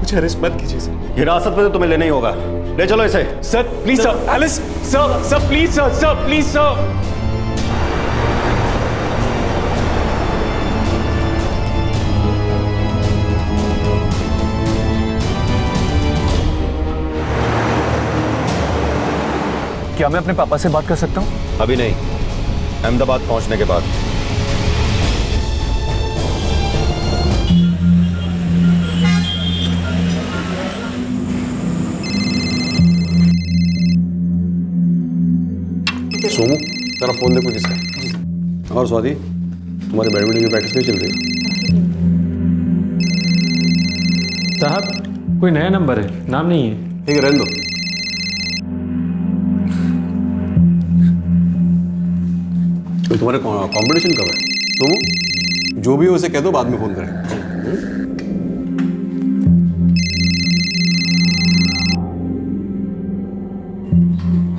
मुझे arrest मत कीजिए sir. हिरासत में तो तुम्हें लेना ही होगा, ले चलो इसे। Sir please sir, Alice sir please sir please sir. क्या मैं अपने पापा से बात कर सकता हूँ? अभी नहीं, अहमदाबाद पहुंचने के बाद। सोमू तेरा फोन देखो किसका। और स्वाति, तुम्हारी बैडमिंटन की प्रैक्टिस नहीं चल रही है? साहब कोई नया नंबर है, नाम नहीं है। ठीक है, रहने दो। तो तुम्हारे कंपटीशन कब है? सोमू, जो भी हो उसे कह दो, बाद में फोन करें।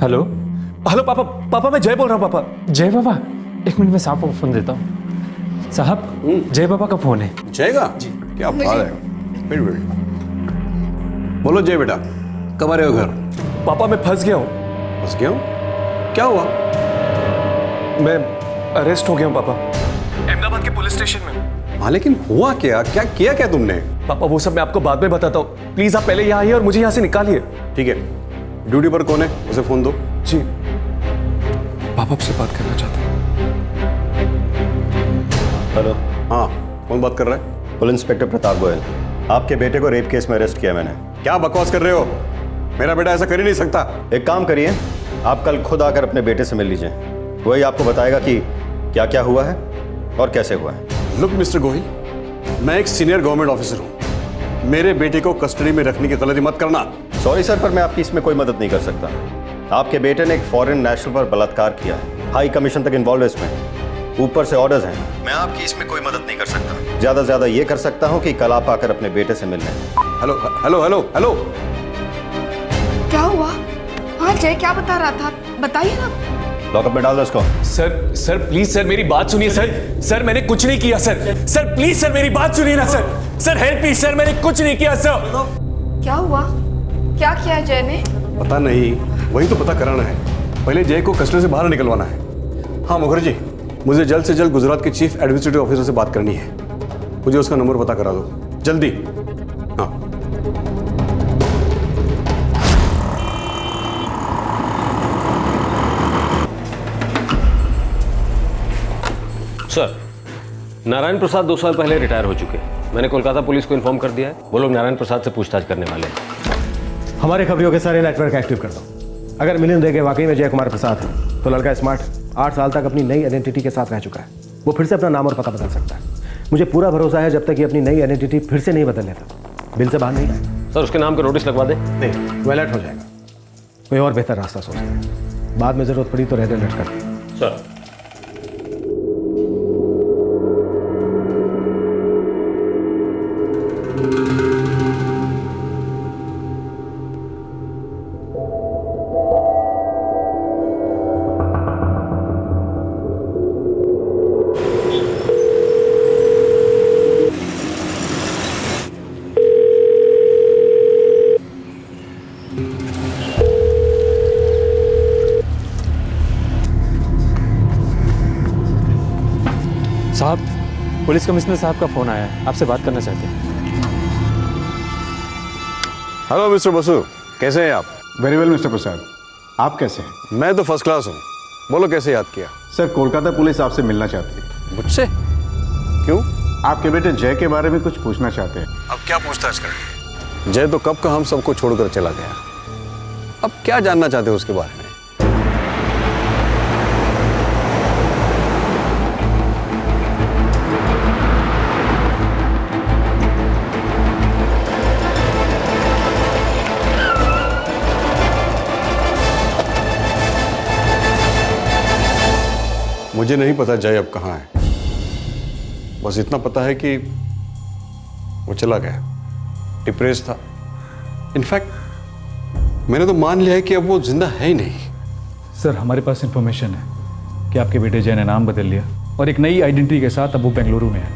हेलो हेलो पापा, पापा मैं जय बोल रहा हूँ। पापा जय बाबा, एक मिनट में साहब को फोन देता हूँ। साहब जय बाबा का फोन है। जय का? क्या बात है। वेट वेट, बोलो जय बेटा, कब आ रहे हो घर? पापा मैं फंस गया हूँ। फंस गया हूँ? क्या हुआ? मैं अरेस्ट हो गया हूँ पापा, अहमदाबाद के पुलिस स्टेशन में। हाँ लेकिन हुआ क्या? क्या किया क्या तुमने? पापा वो सब मैं आपको बाद में बताता हूँ, प्लीज आप पहले यहाँ आइए और मुझे यहाँ से निकालिए। ठीक है, ड्यूटी पर कौन है उसे फोन दो। जी पापा आपसे बात करना चाहता हूँ। हेलो। हाँ, कौन बात कर रहा है? Police inspector Pratap Goyal. आपके बेटे को रेप केस में अरेस्ट किया मैंने। क्या बकवास कर रहे हो? मेरा बेटा ऐसा कर ही नहीं सकता। एक काम करिए, आप कल खुद आकर अपने बेटे से मिल लीजिए, वही आपको बताएगा कि क्या क्या हुआ है और कैसे हुआ है। लुक मिस्टर गोहिल, मैं एक सीनियर गवर्नमेंट ऑफिसर हूँ, मेरे बेटे को कस्टडी में रखने की गलती मत करना। सॉरी सर, पर मैं आपकी इसमें कोई मदद नहीं कर सकता। आपके बेटे ने एक फॉरेन नेशनल पर बलात्कार किया है, हाई कमीशन तक इन्वॉल्व है इसमें, ऊपर से ऑर्डर्स हैं। मैं आपकी इसमें कोई मदद नहीं कर सकता। ज्यादा से ज्यादा ये कर सकता हूँ कि कल आप आकर अपने बेटे से मिल लें। हेलो हेलो हेलो हेलो, क्या हुआ? हाँ जय क्या बता रहा था, बताइए ना। लॉकअप में डाल दो इसको। सर प्लीज सर मेरी बात सुनिए सर मैंने कुछ नहीं किया सर प्लीज सर मेरी बात सुनिए ना सर हेल्प मी सर, मैंने कुछ नहीं किया सर। क्या हुआ? क्या किया है जय ने? पता नहीं, वही तो पता कराना है। पहले जय को कस्टडी से बाहर निकलवाना है। हाँ मुखर्जी, मुझे जल्द से जल्द गुजरात के चीफ एडमिनिस्ट्रेटिव ऑफिसर से बात करनी है, मुझे उसका नंबर पता करा दो जल्दी। हाँ सर, नारायण प्रसाद 2 साल पहले रिटायर हो चुके हैं। मैंने कोलकाता पुलिस को इन्फॉर्म कर दिया है, वो लोग नारायण प्रसाद से पूछताछ करने वाले हैं। हमारे खबरियों के सारे नेटवर्क एक्टिव कर दो। अगर मिलिंद रेगे वाकई में जय कुमार प्रसाद है तो लड़का स्मार्ट 8 साल तक अपनी नई आइडेंटिटी के साथ रह चुका है, वो फिर से अपना नाम और पता बदल सकता है। मुझे पूरा भरोसा है जब तक ये अपनी नई आइडेंटिटी फिर से नहीं बदल लेता, बिल से बाहर नहीं आए। सर उसके नाम का नोटिस लगवा दे। नहीं, वो अलर्ट हो जाएगा। कोई और बेहतर रास्ता सोचते हैं, बाद में जरूरत पड़ी तो रेड अलर्ट कर दें। सर साहब, पुलिस कमिश्नर साहब का फोन आया है, आपसे बात करना चाहते हैं। हेलो मिस्टर बसु, कैसे हैं आप? वेरी वेल मिस्टर प्रसाद, आप कैसे हैं? मैं तो फर्स्ट क्लास हूँ। बोलो कैसे याद किया? सर कोलकाता पुलिस आपसे मिलना चाहती है। मुझसे? क्यों? आपके बेटे जय के बारे में कुछ पूछना चाहते हैं। अब क्या पूछताछ करेंगे? जय तो कब का हम सबको छोड़कर चला गया, अब क्या जानना चाहते हो उसके बारे में? मुझे नहीं पता जय अब कहाँ है, बस इतना पता है कि वो चला गया, डिप्रेस था। इनफैक्ट मैंने तो मान लिया है कि अब वो जिंदा है ही नहीं। सर हमारे पास इंफॉर्मेशन है कि आपके बेटे जय ने नाम बदल लिया और एक नई आइडेंटिटी के साथ अब वो बेंगलुरु में है,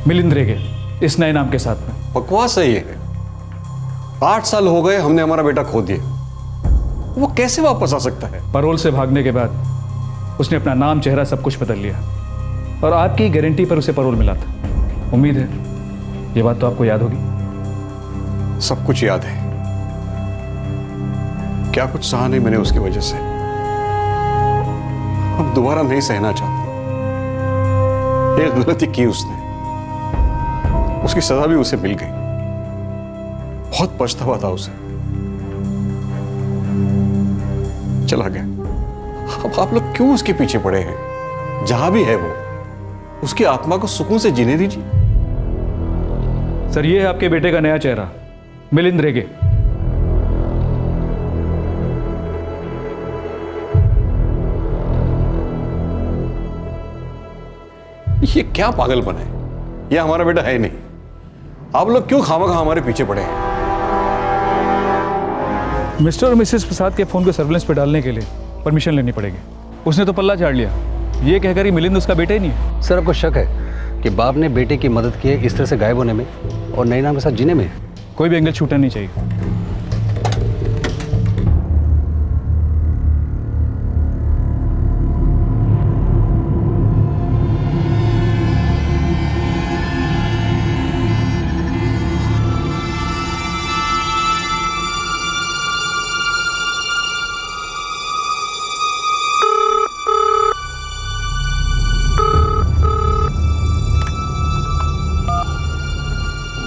मिलिंद रेगे, इस नए नाम के साथ में। बकवास है ये। 8 साल हो गए हमने हमारा बेटा खो दिया, वो कैसे वापस आ सकता है? पैरोल से भागने के बाद उसने अपना नाम, चेहरा सब कुछ बदल लिया और आपकी गारंटी पर उसे पैरोल मिला था। उम्मीद है ये बात तो आपको याद होगी। सब कुछ याद है, क्या कुछ सहा नहीं मैंने उसकी वजह से। अब दोबारा नहीं सहना चाहता। एक गलती की उसने, उसकी सजा भी उसे मिल गई। बहुत पछतावा था उसे, चला गया। अब आप लोग क्यों उसके पीछे पड़े हैं? जहां भी है वो, उसकी आत्मा को सुकून से जीने दीजिए। सर, ये है आपके बेटे का नया चेहरा, मिलिंद रेगे। ये क्या पागलपन है? ये हमारा बेटा है नहीं। आप लोग क्यों खामखा हमारे पीछे पड़े हैं? मिस्टर और मिसेस प्रसाद के फोन को सर्विलेंस पे डालने के लिए परमिशन लेनी पड़ेगी। उसने तो पल्ला झाड़ लिया, ये कहकर ही मिलिंद उसका बेटा ही नहीं है। सर, आपको शक है कि बाप ने बेटे की मदद की है इस तरह से गायब होने में और नए नाम के साथ जीने में? कोई भी एंगल छूटना नहीं चाहिए।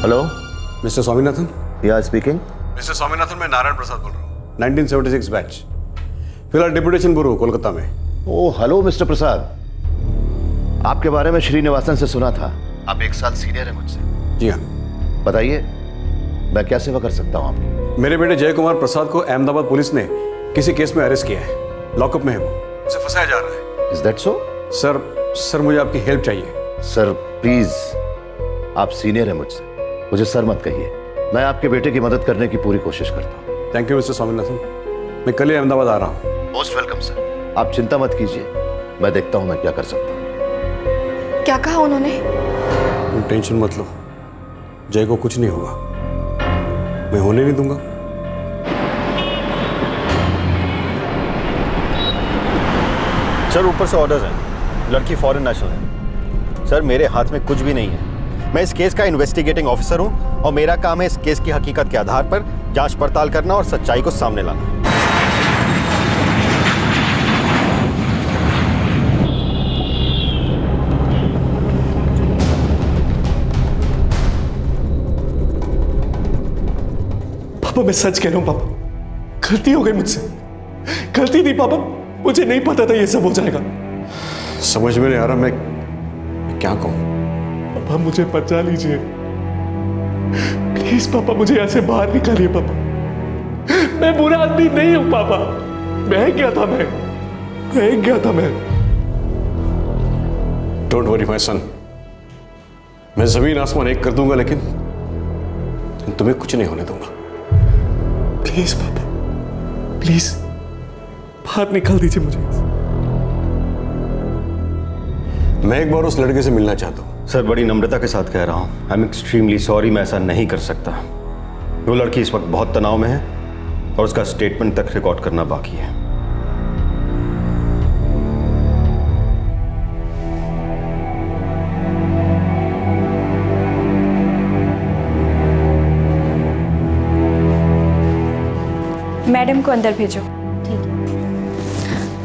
Hello, mister Swaminathan. या स्पीकिंग। मिस्टर स्वामीनाथन, मैं नारायण प्रसाद बोल रहा हूँ, 1976 बैच, फिलहाल डिप्यूटेशन ब्यूरो कोलकाता में। ओह हेलो मिस्टर प्रसाद, आपके बारे में श्रीनिवासन से सुना था। आप 1 साल सीनियर है मुझसे। जी हाँ। बताइए, मैं क्या सेवा कर सकता हूँ आपकी? मेरे बेटे जय कुमार प्रसाद को अहमदाबाद पुलिस ने किसी केस में अरेस्ट किया है। लॉकअप में है वो, उसे फंसाया जा रहा है। Is that so? सर मुझे आपकी हेल्प चाहिए। सर प्लीज, आप सीनियर है मुझसे, मुझे सर मत कहिए। मैं आपके बेटे की मदद करने की पूरी कोशिश करता हूँ। थैंक यू मिस्टर स्वामीनाथन, मैं कल ही अहमदाबाद आ रहा हूँ। मोस्ट वेलकम सर, आप चिंता मत कीजिए, मैं देखता हूँ मैं क्या कर सकता हूँ। क्या कहा उन्होंने? तुम टेंशन मत लो, जय को कुछ नहीं होगा, मैं होने नहीं दूंगा। सर ऊपर से ऑर्डर्स हैं, लड़की फॉरेन नेशनल है। सर मेरे हाथ में कुछ भी नहीं है, मैं इस केस का इन्वेस्टिगेटिंग ऑफिसर हूं और मेरा काम है इस केस की हकीकत के आधार पर जांच पड़ताल करना और सच्चाई को सामने लाना। पापा, मैं सच कह रहा हूं पापा, गलती हो गई मुझसे, गलती थी पापा, मुझे नहीं पता था ये सब हो जाएगा। समझ में नहीं आ रहा मैं क्या कहूं। पापा मुझे बचा लीजिए प्लीज पापा, मुझे ऐसे बाहर निकालिए पापा, मैं बुरा आदमी नहीं हूं पापा, बह गया था मैं। डोंट वरी माय सन, मैं जमीन आसमान एक कर दूंगा, लेकिन तुम्हें कुछ नहीं होने दूंगा। प्लीज पापा, प्लीज बाहर निकाल दीजिए मुझे। मैं एक बार उस लड़के से मिलना चाहता हूं। सर बड़ी नम्रता के साथ कह रहा हूं, आई एम एक्सट्रीमली सॉरी, मैं ऐसा नहीं कर सकता। वो लड़की इस वक्त बहुत तनाव में है और उसका स्टेटमेंट तक रिकॉर्ड करना बाकी है। मैडम को अंदर भेजो।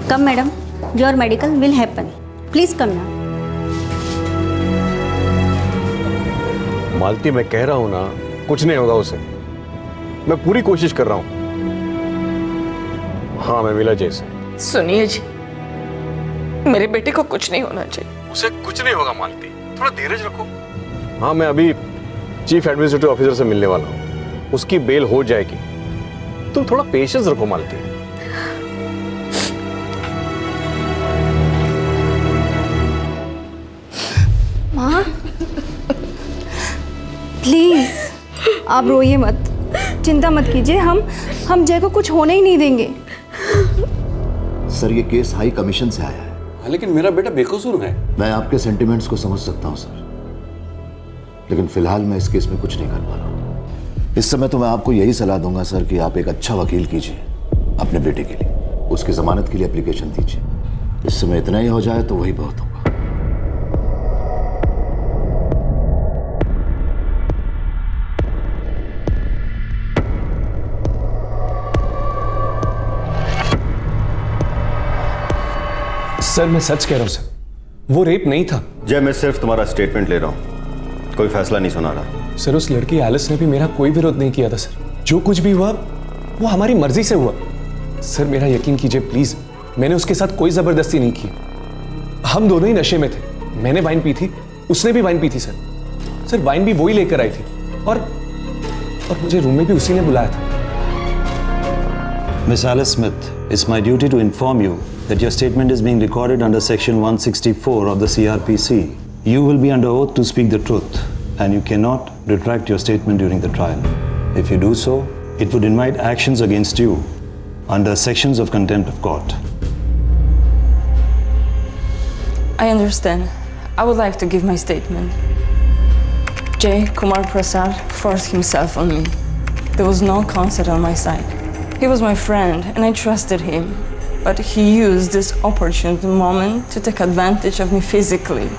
Come madam, your medical will happen, please come now. Malti, मैं कह रहा हूं ना, कुछ नहीं होगा उसे, मैं पूरी कोशिश कर रहा हूं। हाँ, मैं मिला जय से। सुनिए जी, मेरे बेटे को कुछ नहीं होना चाहिए। उसे कुछ नहीं होगा मालती, थोड़ा धीरज रखो। हाँ, मैं अभी चीफ एडमिनिस्ट्रेटिव ऑफिसर से मिलने वाला हूँ, उसकी बेल हो जाएगी। तुम थोड़ा पेशेंस रखो मालती। माँ प्लीज आप रोइए मत, चिंता मत कीजिए, हम जय को कुछ होने ही नहीं देंगे। सर ये केस हाई कमीशन से आया है। लेकिन मेरा बेटा बेकसूर है। मैं आपके सेंटिमेंट्स को समझ सकता हूं सर, लेकिन फिलहाल मैं इस केस में कुछ नहीं कर पा रहा हूं। इस समय तो मैं आपको यही सलाह दूंगा सर कि आप एक अच्छा वकील कीजिए अपने बेटे के लिए, उसकी जमानत के लिए एप्लीकेशन दीजिए। इस समय इतना ही हो जाए तो वही बहुत होगा। सर मैं सच कह रहा हूं सर, वो रेप नहीं था। जय, मैं सिर्फ तुम्हारा स्टेटमेंट ले रहा हूं, कोई फैसला नहीं सुना रहा। सर उस लड़की एलिस ने भी मेरा कोई विरोध नहीं किया था सर। जो कुछ भी हुआ वो हमारी मर्जी से हुआ। सर मेरा यकीन कीजिए प्लीज, मैंने उसके साथ कोई जबरदस्ती नहीं की। हम दोनों ही नशे में थे, मैंने वाइन पी थी, उसने भी वाइन पी थी सर। सर वाइन भी वही लेकर आई थी और मुझे रूम में भी उसी ने बुलाया था। Miss Alice Smith, it's my duty to inform you that your statement is being recorded under Section 164 of the CRPC. You will be under oath to speak the truth, and you cannot retract your statement during the trial. If you do so, it would invite actions against you under sections of contempt of court. I understand. I would like to give my statement. Jay Kumar Prasad forced himself on me. There was no consent on my side. He was my friend and I trusted him, but he used this opportune moment to take advantage of me physically.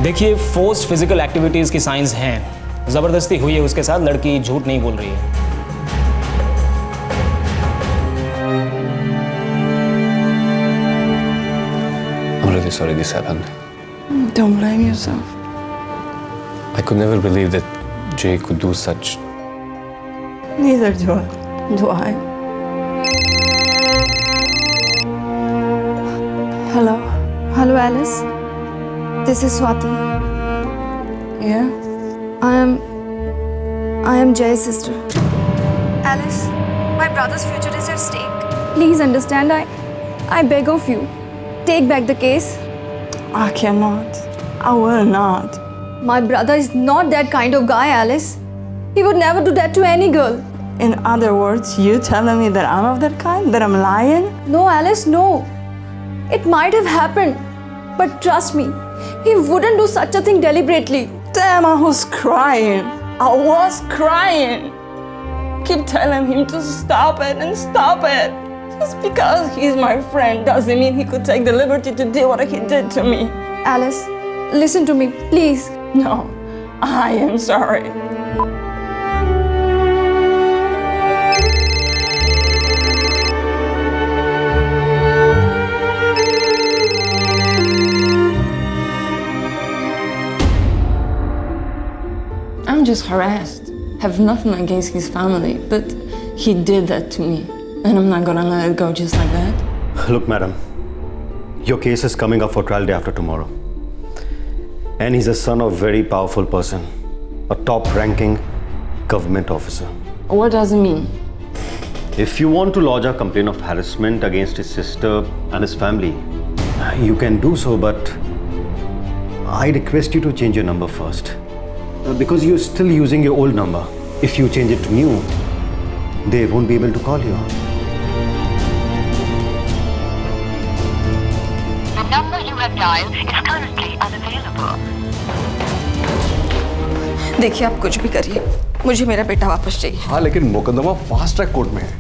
देखिए, forced physical activities की science हैं। जबरदस्ती हुई है उसके साथ, लड़की झूठ नहीं बोल रही है। I'm really sorry this happened. Don't blame yourself. I could never believe that Jay could do such. Neither do I. Hello. Hello, Alice. This is Swati. Yeah? I am Jay's sister. Alice, my brother's future is at stake. Please understand, I beg of you. Take back the case. I cannot. I will not. My brother is not that kind of guy, Alice. He would never do that to any girl. In other words, you telling me that I'm of that kind? That I'm lying? No, Alice, no. It might have happened. But trust me, he wouldn't do such a thing deliberately. Damn, I was crying. I was crying. Keep telling him to stop it and stop it. Just because he's my friend doesn't mean he could take the liberty to do what he did to me. Alice, listen to me, please. No, I am sorry. I'm just harassed. Have nothing against his family, but he did that to me. And I'm not gonna let it go just like that. Look, madam, your case is coming up for trial day after tomorrow. And he's a son of a very powerful person, a top-ranking government officer. What does it mean? If you want to lodge a complaint of harassment against his sister and his family, you can do so, but I request you to change your number first. Because you're still using your old number. If you change it to new, they won't be able to call you. The number you have dialed is currently unavailable. देखिए, आप कुछ भी करिए, मुझे मेरा बेटा वापस चाहिए। हाँ, लेकिन मुकदमा फास्ट ट्रैक कोर्ट में है,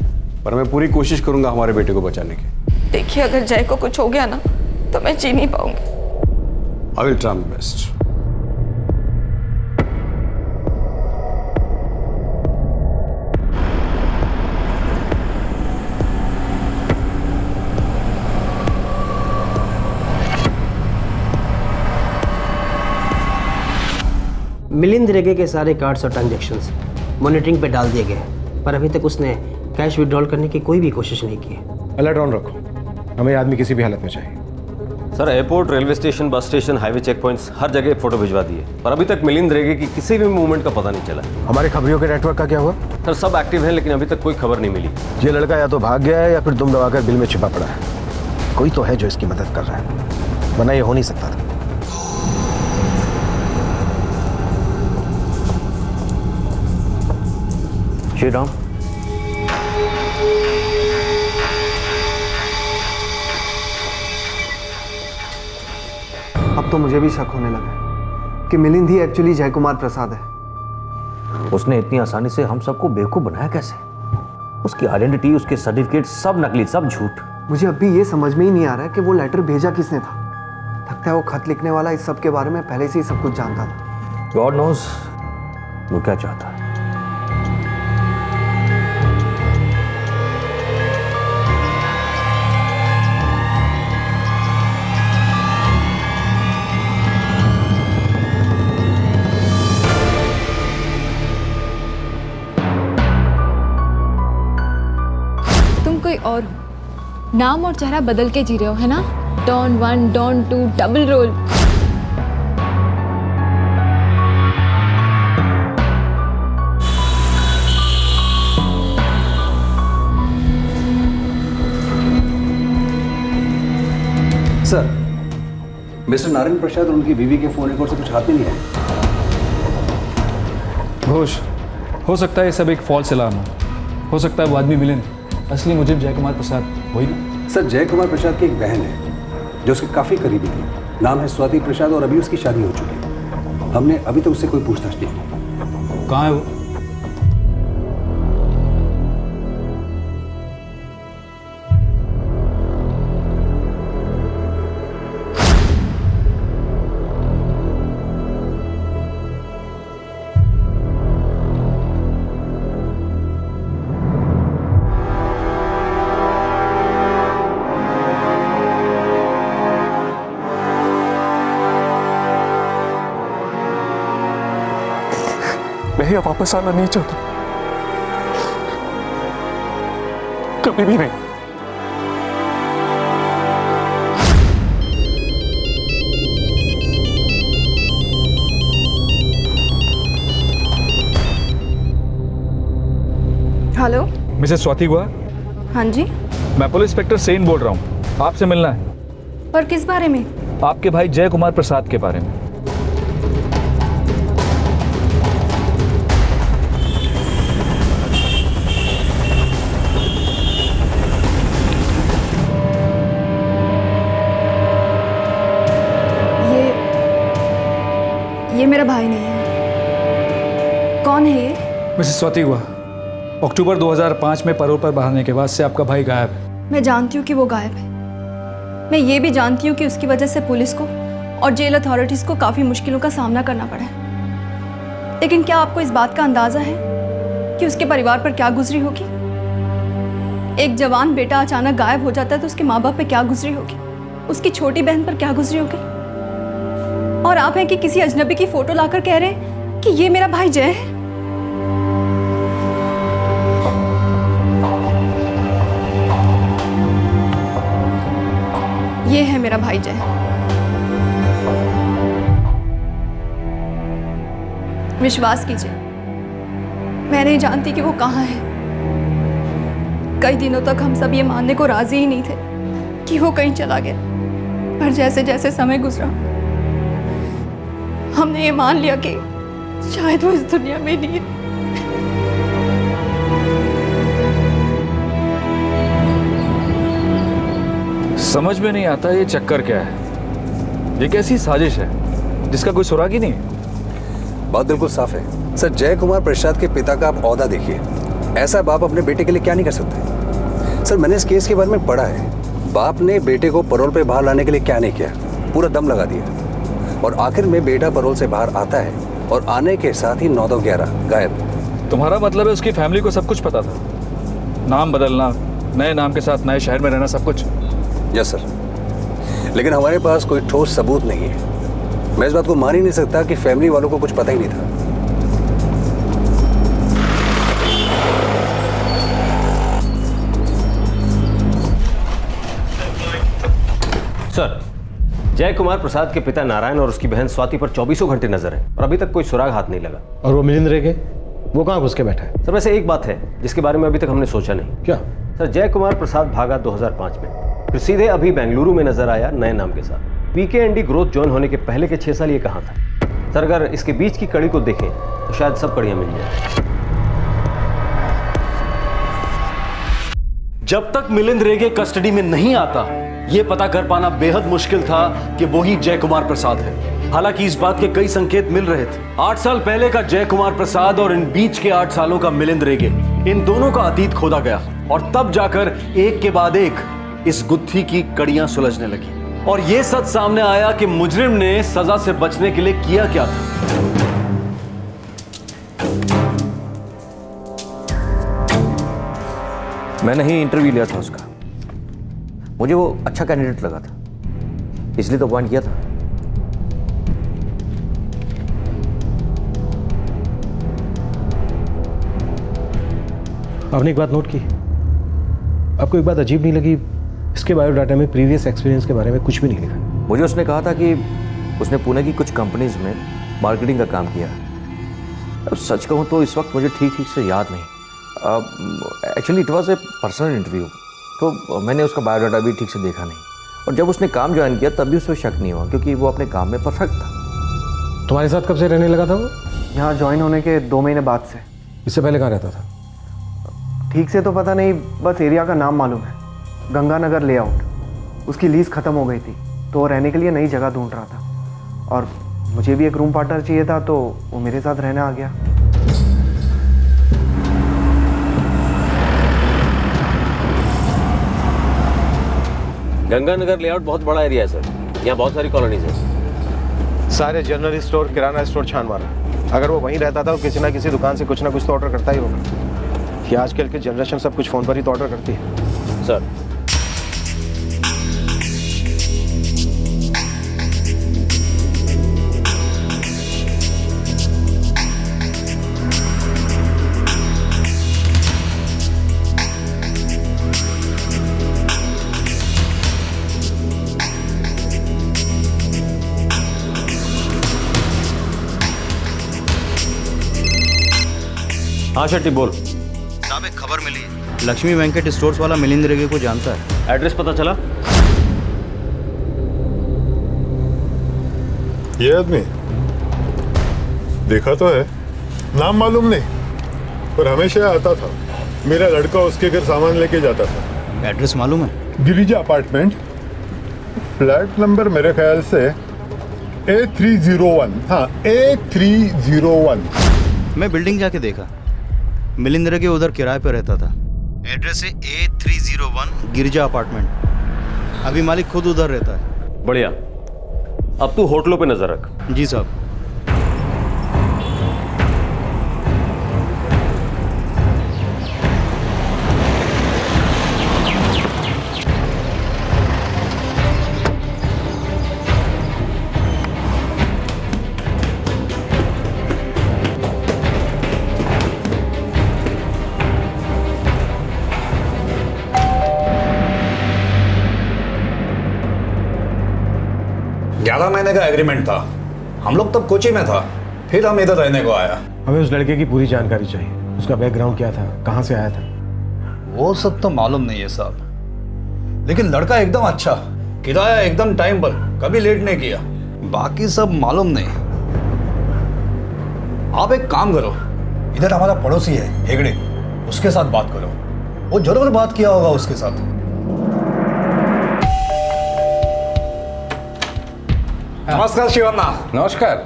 पर मैं पूरी कोशिश करूंगा हमारे बेटे को बचाने की। देखिए, अगर जय को कुछ हो गया ना, तो मैं जी नहीं पाऊंगी। I will try my best. Milind रेगे के सारे कार्ड्स और ट्रांजैक्शंस मॉनिटरिंग पे डाल दिए गए हैं, पर अभी तक उसने कैश विड्रॉल करने की कोई भी कोशिश नहीं की है। अलर्ट ऑन रखो, हमें आदमी किसी भी हालत में चाहिए। Sir, airport, railway station, bus station, highway check points, हर जगह फोटो भिजवा दिए, पर अभी तक मिलिंद रेगे की किसी भी मूवमेंट का पता नहीं चला। हमारे खबरियों के नेटवर्क का क्या हुआ? सर, सब एक्टिव हैं, लेकिन अभी तक कोई खबर नहीं मिली। ये लड़का या तो भाग गया है या फिर दुम दबाकर बिल में छिपा पड़ा है। कोई तो है जो इसकी मदद कर रहा है, वरना ये हो नहीं सकता था। श्रीराम, अब तो मुझे भी शक होने लगा है कि मिलिंद ही एक्चुअली जय कुमार प्रसाद है। उसने इतनी आसानी से हम सबको बेवकूफ बनाया कैसे? उसकी आइडेंटिटी, उसके सर्टिफिकेट सब नकली, सब झूठ। मुझे अब भी ये समझ में ही नहीं आ रहा है कि वो लेटर भेजा किसने था। लगता है वो खत लिखने वाला इस सब के बारे में पहले से ही सब कुछ जानता था। गॉड नोज वो क्या चाहता है। तुम कोई और हो, नाम और चेहरा बदल के जी रहे हो, है ना? Don 1, Don 2, double role. Sir, mister Narayan Prasad और उनकी बीवी के फोन रिकॉर्ड से कुछ हाथ में नहीं आया। घोष, हो सकता है ये सब एक फॉल्स अलार्म हो सकता है वो आदमी मिले नहीं। असली मुझे जय कुमार प्रसाद वही ना? सर, जय कुमार प्रसाद की एक बहन है जो उसके काफ़ी करीबी थी। नाम है स्वाति प्रसाद और अभी उसकी शादी हो चुकी है। हमने अभी तक उससे कोई पूछताछ नहीं की। कहाँ है वो? मैं यहाँ वापस आना नहीं चाहता, कभी भी नहीं। हेलो, मिसेस स्वाति गुहा, हाँ जी। मैं पुलिस इंस्पेक्टर सेन बोल रहा हूँ। आपसे मिलना है। पर किस बारे में? आपके भाई जय कुमार प्रसाद के बारे में। ये मेरा भाई नहीं है। कौन है ये? मिसेस स्वाति गुहा, अक्टूबर 2005 में पैरोल पर बहाने के बाद से आपका भाई गायब है। मैं जानती हूँ कि वो गायब है। मैं ये भी जानती हूँ कि उसकी वजह से पुलिस को और जेल अथॉरिटीज़ को काफ़ी मुश्किलों का सामना करना पड़ा है। लेकिन क्या आपको इस बात का अंदाज़ा है कि उसके परिवार पर क्या गुजरी होगी? एक जवान बेटा अचानक गायब हो जाता है तो उसके माँ बाप पे क्या गुजरी होगी? उसकी छोटी बहन पर क्या गुजरी होगी? और आप हैं कि किसी अजनबी की फोटो लाकर कह रहे हैं कि ये मेरा भाई जय है। ये है मेरा भाई जय। विश्वास कीजिए, मैं नहीं जानती कि वो कहाँ है। कई दिनों तक हम सब ये मानने को राजी ही नहीं थे कि वो कहीं चला गया, पर जैसे जैसे समय गुजरा हमने ये मान लिया कि शायद वो इस दुनिया में नहीं है। समझ में नहीं आता ये चक्कर क्या है। ये कैसी साजिश है जिसका कोई सुराग ही नहीं है। बात बिल्कुल साफ है सर। जय कुमार प्रसाद के पिता का आप ओहदा देखिए। ऐसा बाप अपने बेटे के लिए क्या नहीं कर सकते। सर, मैंने इस केस के बारे में पढ़ा है। बाप ने बेटे को पैरोल पे बाहर लाने के लिए क्या नहीं किया, पूरा दम लगा दिया। और आखिर में बेटा पैरोल से बाहर आता है और आने के साथ ही 9-11 गायब। तुम्हारा मतलब है उसकी फैमिली को सब कुछ पता था? नाम बदलना, नए नाम के साथ नए शहर में रहना, सब कुछ? यस सर, लेकिन हमारे पास कोई ठोस सबूत नहीं है। मैं इस बात को मान ही नहीं सकता कि फैमिली वालों को कुछ पता ही नहीं था। सर, जय कुमार प्रसाद के पिता नारायण और उसकी बहन स्वाति पर 24 घंटे नजर है और अभी तक कोई सुराग हाथ नहीं लगा। और वो मिलिंद रेगे, वो कहाँ घुस के बैठा है? सर, वैसे एक बात है जिसके बारे में अभी तक हमने सोचा नहीं। क्या? सर, जय कुमार प्रसाद भागा 2005 में, फिर सीधे अभी बेंगलुरु में नजर आया नए नाम के साथ। पीकेएनडी ग्रोथ ज्वाइन होने के पहले के 6 साल ये कहाँ था? सर, अगर इसके बीच की कड़ी को देखें तो शायद सब कड़ियां मिल जाए। जब तक मिलिंद रेगे कस्टडी में नहीं आता, यह पता कर पाना बेहद मुश्किल था कि वो ही जय कुमार प्रसाद है। हालांकि इस बात के कई संकेत मिल रहे थे। 8 साल पहले का जय कुमार प्रसाद और इन बीच के 8 सालों का मिलिंद रेगे इन दोनों का अतीत खोदा गया और तब जाकर एक के बाद एक इस गुत्थी की कड़ियां सुलझने लगी और यह सच सामने आया कि मुजरिम ने सजा से बचने के लिए किया क्या था। मैंने ही इंटरव्यू लिया था उसका, मुझे वो अच्छा कैंडिडेट लगा था, इसलिए तो अपॉइंट किया था। आपने एक बात नोट की? आपको एक बात अजीब नहीं लगी? इसके बायोडाटा में प्रीवियस एक्सपीरियंस के बारे में कुछ भी नहीं लिखा। मुझे उसने कहा था कि उसने पुणे की कुछ कंपनीज में मार्केटिंग का काम किया। अब सच कहूँ तो इस वक्त मुझे ठीक से याद नहीं। Actually it was a personal interview, तो मैंने उसका बायोडाटा भी ठीक से देखा नहीं। और जब उसने काम ज्वाइन किया तब भी उसको शक नहीं हुआ, क्योंकि वो अपने काम में परफेक्ट था। तुम्हारे साथ कब से रहने लगा था वो? यहाँ ज्वाइन होने के 2 महीने बाद से। इससे पहले कहाँ रहता था? ठीक से तो पता नहीं, बस एरिया का नाम मालूम है, गंगानगर लेआउट। उसकी लीज ख़त्म हो गई थी तो वो रहने के लिए नई जगह ढूंढ रहा था और मुझे भी एक रूम पार्टनर चाहिए था, तो वो मेरे साथ रहने आ गया। गंगानगर लेआउट बहुत बड़ा एरिया है सर, यहाँ बहुत सारी कॉलोनीज है। सारे जनरल स्टोर, किराना स्टोर छान मारा। अगर वो वहीं रहता था तो किसी ना किसी दुकान से कुछ ना कुछ तो ऑर्डर करता ही होगा। कि आजकल की जनरेशन सब कुछ फ़ोन पर ही तो ऑर्डर करती है। सर हाँ शेट्टी बोल। साहब एक खबर मिली है, लक्ष्मी वेंकट स्टोर्स वाला मिलिंद रेगे को जानता है। एड्रेस पता चला? ये आदमी देखा तो है, नाम मालूम नहीं, पर हमेशा आता था। मेरा लड़का उसके घर सामान लेके जाता था। एड्रेस मालूम है? गिरिजा अपार्टमेंट, फ्लैट नंबर मेरे ख्याल से A301। हाँ, A301। मैं बिल्डिंग जाके देखा, मिलिंद रेगे उधर किराए पर रहता था। एड्रेस है A301 गिरिजा अपार्टमेंट। अभी मालिक खुद उधर रहता है। बढ़िया, अब तू होटलों पे नजर रख। जी साहब। महीने का एग्रीमेंट था, हम लोग तब कोची में था, फिर हम इधर रहने को आया। हमें उस लड़के की पूरी जानकारी चाहिए। उसका बैकग्राउंड क्या था, कहाँ से आया था? वो सब तो मालूम नहीं है साहब, लेकिन लड़का एकदम अच्छा, किराया एकदम टाइम पर, कभी लेट नहीं किया। बाकी सब मालूम नहीं। आप एक काम करो, इधर हमारा पड़ोसी है हेगड़े, उसके साथ बात करो, वो जरूर बात किया होगा उसके साथ। नमस्कार शिवन्ना। नमस्कार।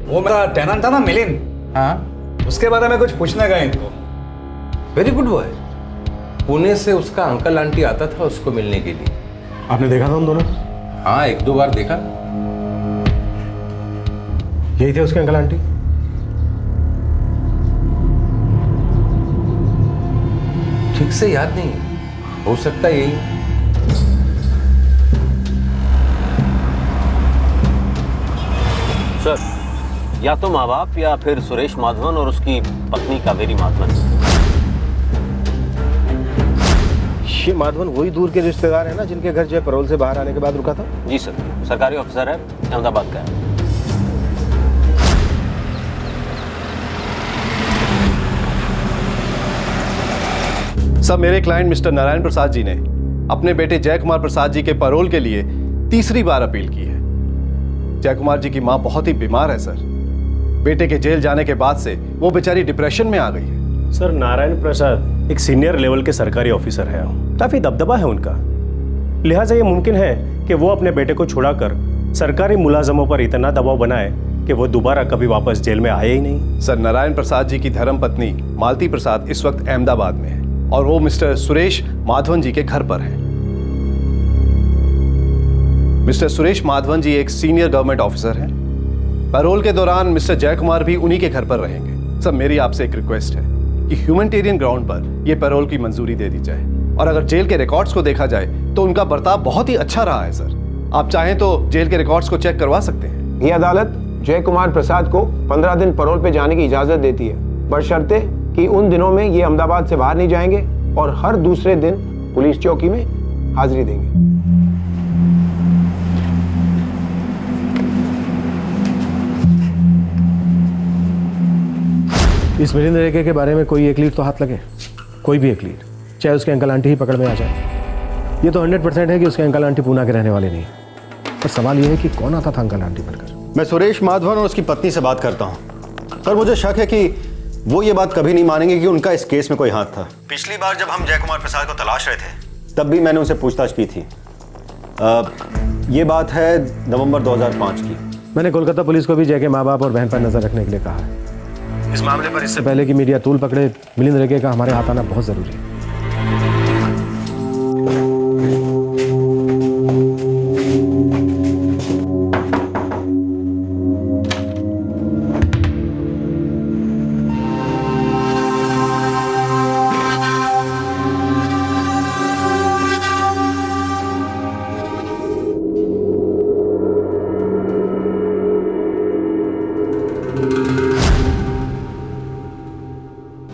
वो मेरा टेनेंट था ना मिलिंद, हाँ, उसके बारे में कुछ पूछने गए इनको। Very good boy. पुणे से उसका अंकल आंटी आता था उसको मिलने के लिए। आपने देखा था उन दोनों? हाँ, 1-2 बार देखा। यही थे उसके अंकल आंटी? ठीक से याद नहीं, हो सकता है यही। सर, या तो माँ बाप या फिर सुरेश माधवन और उसकी पत्नी कावेरी माधवन। ये माधवन वही दूर के रिश्तेदार है ना जिनके घर जय पैरोल से बाहर आने के बाद रुका था? जी सर, सरकारी ऑफिसर है, अहमदाबाद का है। सर, मेरे क्लाइंट मिस्टर नारायण प्रसाद जी ने अपने बेटे जय कुमार प्रसाद जी के पैरोल के लिए तीसरी बार अपील की है। जय कुमार जी की मां बहुत ही बीमार है सर। बेटे के जेल जाने के बाद से वो बेचारी डिप्रेशन में आ गई है। सर, नारायण प्रसाद एक सीनियर लेवल के सरकारी ऑफिसर है, काफी दबदबा है उनका, लिहाजा ये मुमकिन है कि वो अपने बेटे को छुड़ाकर सरकारी मुलाजमों पर इतना दबाव बनाए कि वो दोबारा कभी वापस जेल में आए ही नहीं। सर, नारायण प्रसाद जी की धर्मपत्नी मालती प्रसाद इस वक्त अहमदाबाद में है और वो मिस्टर सुरेश माधवन जी के घर पर है। मिस्टर सुरेश माधवन जी एक सीनियर गवर्नमेंट ऑफिसर हैं। पैरोल के दौरान मिस्टर जय कुमार भी उन्हीं के घर पर रहेंगे। सर, मेरी आपसे एक रिक्वेस्ट है कि ह्यूमैनिटेरियन ग्राउंड पर यह पैरोल की मंजूरी दे दी जाए, और अगर जेल के रिकॉर्ड्स को देखा जाए तो उनका बर्ताव बहुत ही अच्छा रहा है। सर, आप चाहें तो जेल के रिकॉर्ड्स को चेक करवा सकते हैं। ये अदालत जय कुमार प्रसाद को 15 दिन पैरोल पे जाने की इजाजत देती है, बशर्ते कि उन दिनों में ये अहमदाबाद से बाहर नहीं जाएंगे और हर दूसरे दिन पुलिस चौकी में हाजिरी देंगे। इस मिलिंद रेगे के बारे में कोई एक लीड तो हाथ लगे, कोई भी एक लीड, चाहे उसके अंकल आंटी ही पकड़ में आ जाए। ये तो 100% है कि उसके अंकल आंटी पूना के रहने वाले नहीं, पर सवाल ये है कि कौन आता था अंकल आंटी बनकर। मैं सुरेश माधवन और उसकी पत्नी से बात करता हूँ। सर, मुझे शक है कि वो ये बात कभी नहीं मानेंगे कि उनका इस केस में कोई हाथ था। पिछली बार जब हम जय कुमार प्रसाद को तलाश रहे थे तब भी मैंने उनसे पूछताछ की थी। ये बात है नवंबर 2005 की। मैंने कोलकाता पुलिस को भी जय के माँ बाप और बहन पर नजर रखने के लिए कहा है। इस मामले पर इससे पहले कि मीडिया तूल पकड़े, मिलिंद रेगे का हमारे हाथ आना बहुत जरूरी है।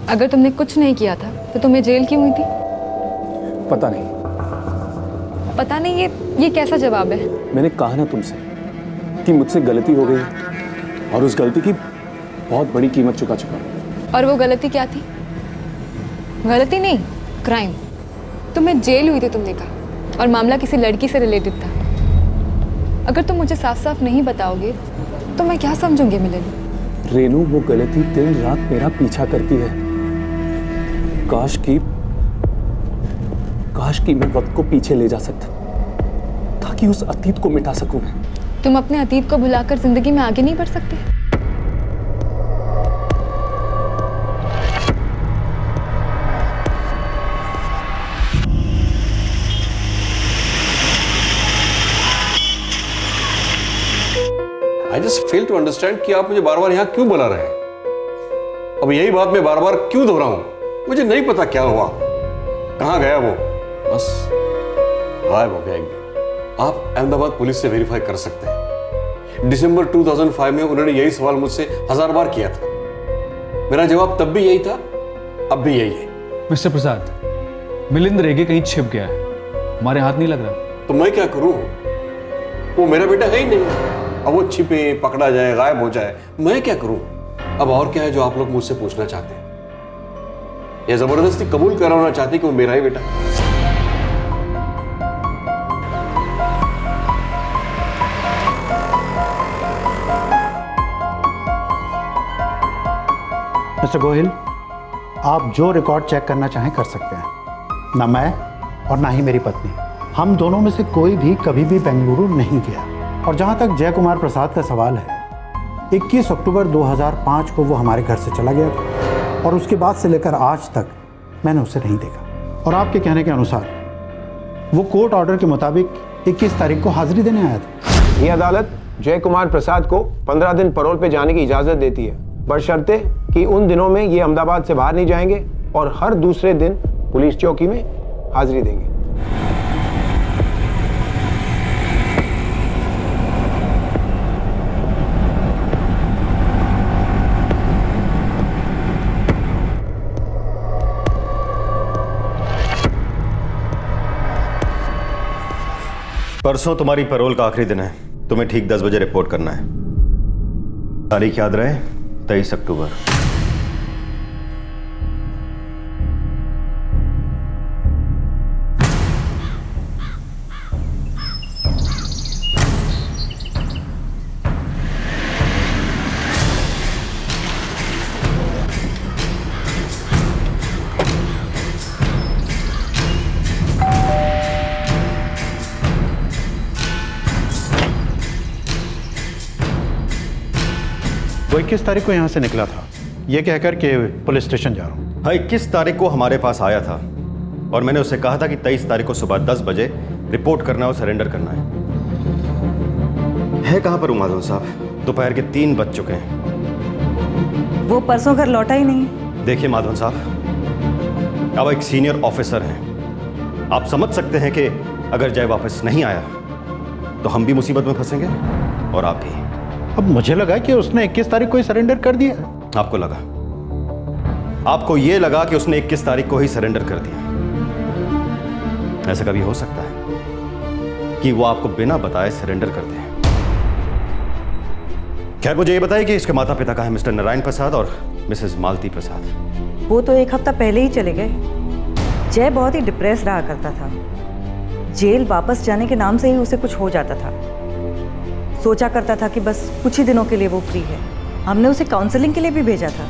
अगर तुमने कुछ नहीं किया था तो तुम्हें जेल क्यों हुई थी? पता नहीं। पता नहीं, ये कैसा जवाब है? मैंने कहा ना तुमसे कि मुझसे गलती हो गई और उस गलती की बहुत बड़ी कीमत चुका चुका। और वो गलती क्या थी? गलती नहीं, क्राइम। तुम्हें जेल हुई थी तुमने कहा, और मामला किसी लड़की से रिलेटेड था। अगर तुम मुझे साफ साफ नहीं बताओगे तो मैं क्या समझूंगी मिलिंद? रेनू, वो गलती दिन रात मेरा पीछा करती है। काश कि मैं वक्त को पीछे ले जा सकता ताकि उस अतीत को मिटा सकूं मैं। तुम अपने अतीत को भुलाकर जिंदगी में आगे नहीं बढ़ सकते? I just fail to understand कि आप मुझे बार बार यहाँ क्यों बुला रहे हैं। अब यही बात मैं बार बार क्यों दोहराऊं? मुझे नहीं पता क्या हुआ, कहाँ गया वो, बस गायब हो गया एक दिन। आप अहमदाबाद पुलिस से वेरीफाई कर सकते हैं। दिसंबर 2005 में उन्होंने यही सवाल मुझसे 1000 बार किया था। मेरा जवाब तब भी यही था, अब भी यही है। मिस्टर प्रसाद, मिलिंद रेगे कहीं छिप गया है, हमारे हाथ नहीं लग रहा। तो मैं क्या करूं? वो मेरा बेटा है ही नहीं। अब वो छिपे, पकड़ा जाए, गायब हो जाए, मैं क्या करूं? अब और क्या है जो आप लोग मुझसे पूछना चाहते हैं, या जबरदस्ती कबूल कराना चाहते हैं कि वो मेरा ही बेटा? मिस्टर गोहिल, आप जो रिकॉर्ड चेक करना चाहें कर सकते हैं। ना मैं और ना ही मेरी पत्नी, हम दोनों में से कोई भी कभी भी बेंगलुरु नहीं गया। और जहां तक जय कुमार प्रसाद का सवाल है, 21 अक्टूबर 2005 को वो हमारे घर से चला गया था और उसके बाद से लेकर आज तक मैंने उसे नहीं देखा। और आपके कहने के अनुसार वो कोर्ट ऑर्डर के मुताबिक 21 तारीख को हाजिरी देने आया था। ये अदालत जय कुमार प्रसाद को 15 दिन पैरोल पे जाने की इजाजत देती है, बशर्ते कि उन दिनों में ये अहमदाबाद से बाहर नहीं जाएंगे और हर दूसरे दिन पुलिस चौकी में हाजिरी देंगे। परसों तुम्हारी पैरोल का आखिरी दिन है। तुम्हें ठीक 10 बजे रिपोर्ट करना है। तारीख याद रहे, 23 अक्टूबर। वो 21 तारीख को यहाँ से निकला था, ये कहकर के पुलिस स्टेशन जा रहा हूँ। हाँ, 21 तारीख को हमारे पास आया था और मैंने उससे कहा था कि 23 तारीख को सुबह 10 बजे रिपोर्ट करना और सरेंडर करना है कहाँ पर हूँ माधवन साहब? दोपहर के 3 बज चुके हैं। वो परसों घर लौटा ही नहीं। देखिए माधवन साहब, अब एक सीनियर ऑफिसर हैं, आप समझ सकते हैं कि अगर जय वापस नहीं आया तो हम भी मुसीबत में फंसेंगे और आप भी। अब मुझे लगा कि उसने 21 तारीख को ही सरेंडर कर दिया। आपको लगा, आपको ये लगा कि उसने 21 तारीख को ही सरेंडर कर दिया। ऐसा कभी हो सकता है कि वो आपको बिना बताए सरेंडर कर दे? खैर, मुझे ये बताइए कि इसके माता पिता का है मिस्टर नारायण प्रसाद और मिसेस मालती प्रसाद। वो तो 1 हफ्ता पहले ही चले गए। जय बहुत ही डिप्रेस रहा करता था। जेल वापस जाने के नाम से ही उसे कुछ हो जाता था। सोचा करता था कि बस कुछ ही दिनों के लिए वो फ्री है। हमने उसे काउंसलिंग के लिए भी भेजा था।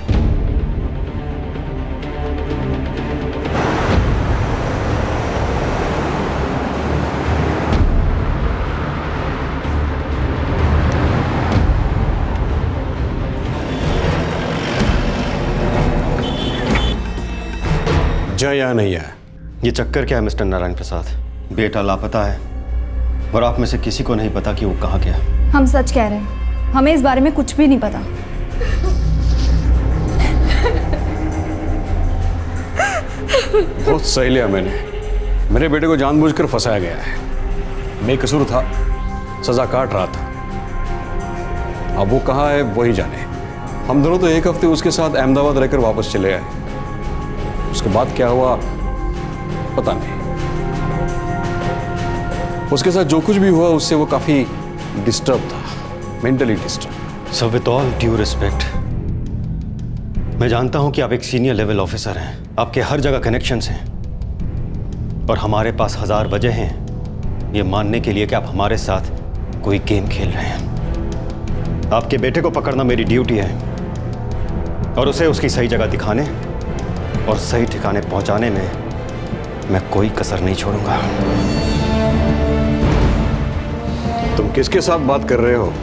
जय या नहीं है? ये चक्कर क्या है मिस्टर नारायण प्रसाद? बेटा लापता है और आप में से किसी को नहीं पता कि वो कहाँ गया। हम सच कह रहे हैं, हमें इस बारे में कुछ भी नहीं पता। बहुत सही लिया मैंने। मेरे बेटे को जानबूझकर फंसाया गया है। बेकसूर था, सजा काट रहा था। अब वो कहाँ है वही जाने। हम दोनों तो 1 हफ्ते उसके साथ अहमदाबाद रहकर वापस चले आए। उसके बाद क्या हुआ पता नहीं। उसके साथ जो कुछ भी हुआ उससे वो काफी डिस्टर्ब था, mentally disturb. So with all due respect, मैं जानता हूं कि आप एक सीनियर लेवल ऑफिसर हैं, आपके हर जगह कनेक्शंस हैं, पर हमारे पास 1000 वजह हैं ये मानने के लिए कि आप हमारे साथ कोई गेम खेल रहे हैं। आपके बेटे को पकड़ना मेरी ड्यूटी है और उसे उसकी सही जगह दिखाने और सही ठिकाने पहुंचाने में मैं कोई कसर नहीं छोड़ूंगा। तुम किसके साथ बात कर रहे हो?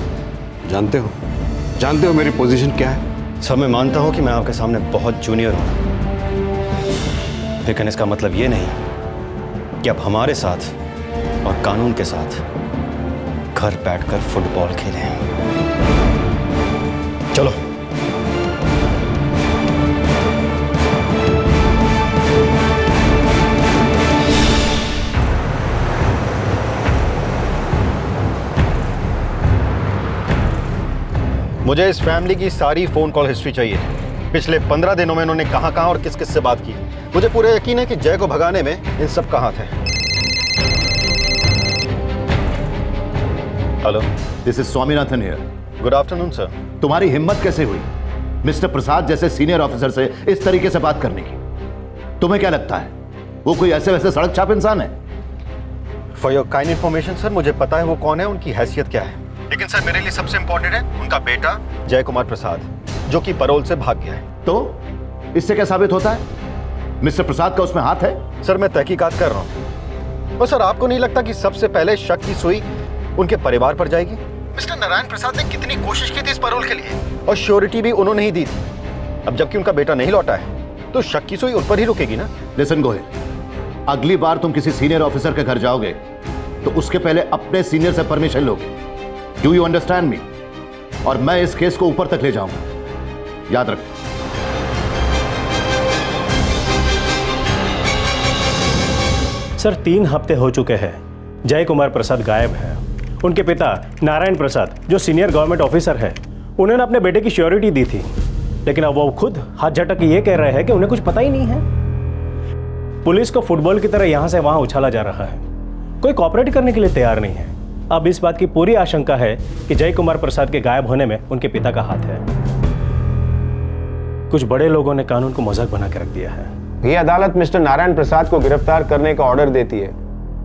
जानते हो मेरी पोजीशन क्या है? सब मैं मानता हूं कि मैं आपके सामने बहुत जूनियर हूं, लेकिन इसका मतलब ये नहीं कि आप हमारे साथ और कानून के साथ घर बैठकर फुटबॉल खेलें। चलो। मुझे इस फैमिली की सारी फोन कॉल हिस्ट्री चाहिए। पिछले 15 दिनों में इन्होंने कहां और किस किस से बात की। मुझे पूरा यकीन है कि जय को भगाने में इन सब का हाथ है। Hello, this is Swaminathan here. Good afternoon sir. तुम्हारी हिम्मत कैसे हुई मिस्टर प्रसाद जैसे सीनियर ऑफिसर से इस तरीके से बात करने की? तुम्हें क्या लगता है वो कोई ऐसे वैसे सड़क छाप इंसान है? For your kind information sir, मुझे पता है वो कौन है, उनकी हैसियत क्या है, लेकिन सर मेरे लिए सबसे इंपॉर्टेंट है उनका बेटा जय कुमार प्रसाद, जो कि पैरोल से भाग गया है। तो इससे क्या साबित होता है? मिस्टर प्रसाद का उसमें हाथ है? सर मैं तहकीकात कर रहा हूँ। और सर आपको नहीं लगता कि सबसे पहले शक की सुई उनके परिवार पर जाएगी? मिस्टर नारायण प्रसाद ने कितनी कोशिश की थी इस पैरोल के लिए और श्योरिटी भी उन्होंने ही दी थी। अब जबकि उनका बेटा नहीं लौटा है तो शक की सुई उन पर ही रुकेगी ना। लिसन गोहिल, अगली बार तुम किसी सीनियर ऑफिसर के घर जाओगे तो उसके पहले अपने सीनियर से परमिशन लोगे। Do you understand me? और मैं इस केस को ऊपर तक ले जाऊंगा, याद रखो। सर 3 हफ्ते हो चुके हैं जय कुमार प्रसाद गायब है। उनके पिता नारायण प्रसाद जो सीनियर गवर्नमेंट ऑफिसर है, उन्होंने अपने बेटे की श्योरिटी दी थी, लेकिन अब वो खुद हाथ झटक के ये कह रहे हैं कि उन्हें कुछ पता ही नहीं है। पुलिस को फुटबॉल की तरह यहां से वहां उछाला जा रहा है, कोई कॉपरेट करने के लिए तैयार नहीं है। अब इस बात की पूरी आशंका है कि जय कुमार प्रसाद के गायब होने में उनके पिता का हाथ है। कुछ बड़े लोगों ने कानून को मजाक बना के रख दिया है। ये अदालत मिस्टर नारायण प्रसाद को गिरफ्तार करने का ऑर्डर देती है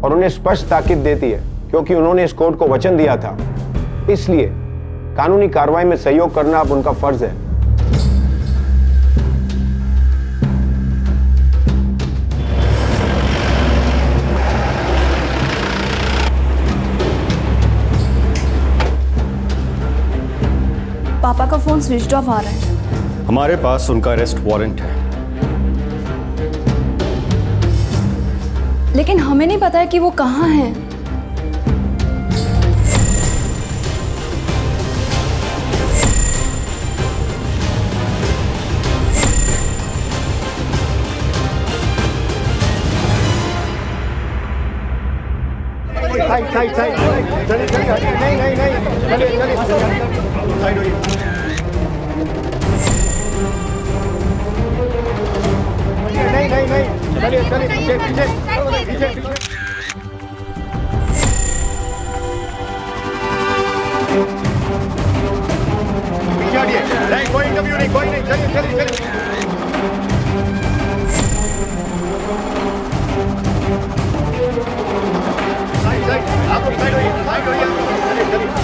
और उन्हें स्पष्ट ताकीद देती है, क्योंकि उन्होंने इस कोर्ट को वचन दिया था। इसलिए कानूनी कार्रवाई में सहयोग करना अब उनका फर्ज है। पापा का फ़ोन स्विच ऑफ आ रहा है। हमारे पास उनका अरेस्ट वारंट है। लेकिन हमें नहीं पता है कि वो कहाँ हैं। साइड चलिए नहीं चलिए साइड होइए। नहीं चलिए पीछे हटिए। नहीं कोई इंटरव्यू नहीं, कोई नहीं, चलिए साइड आप साइड होइए चलिए साइड।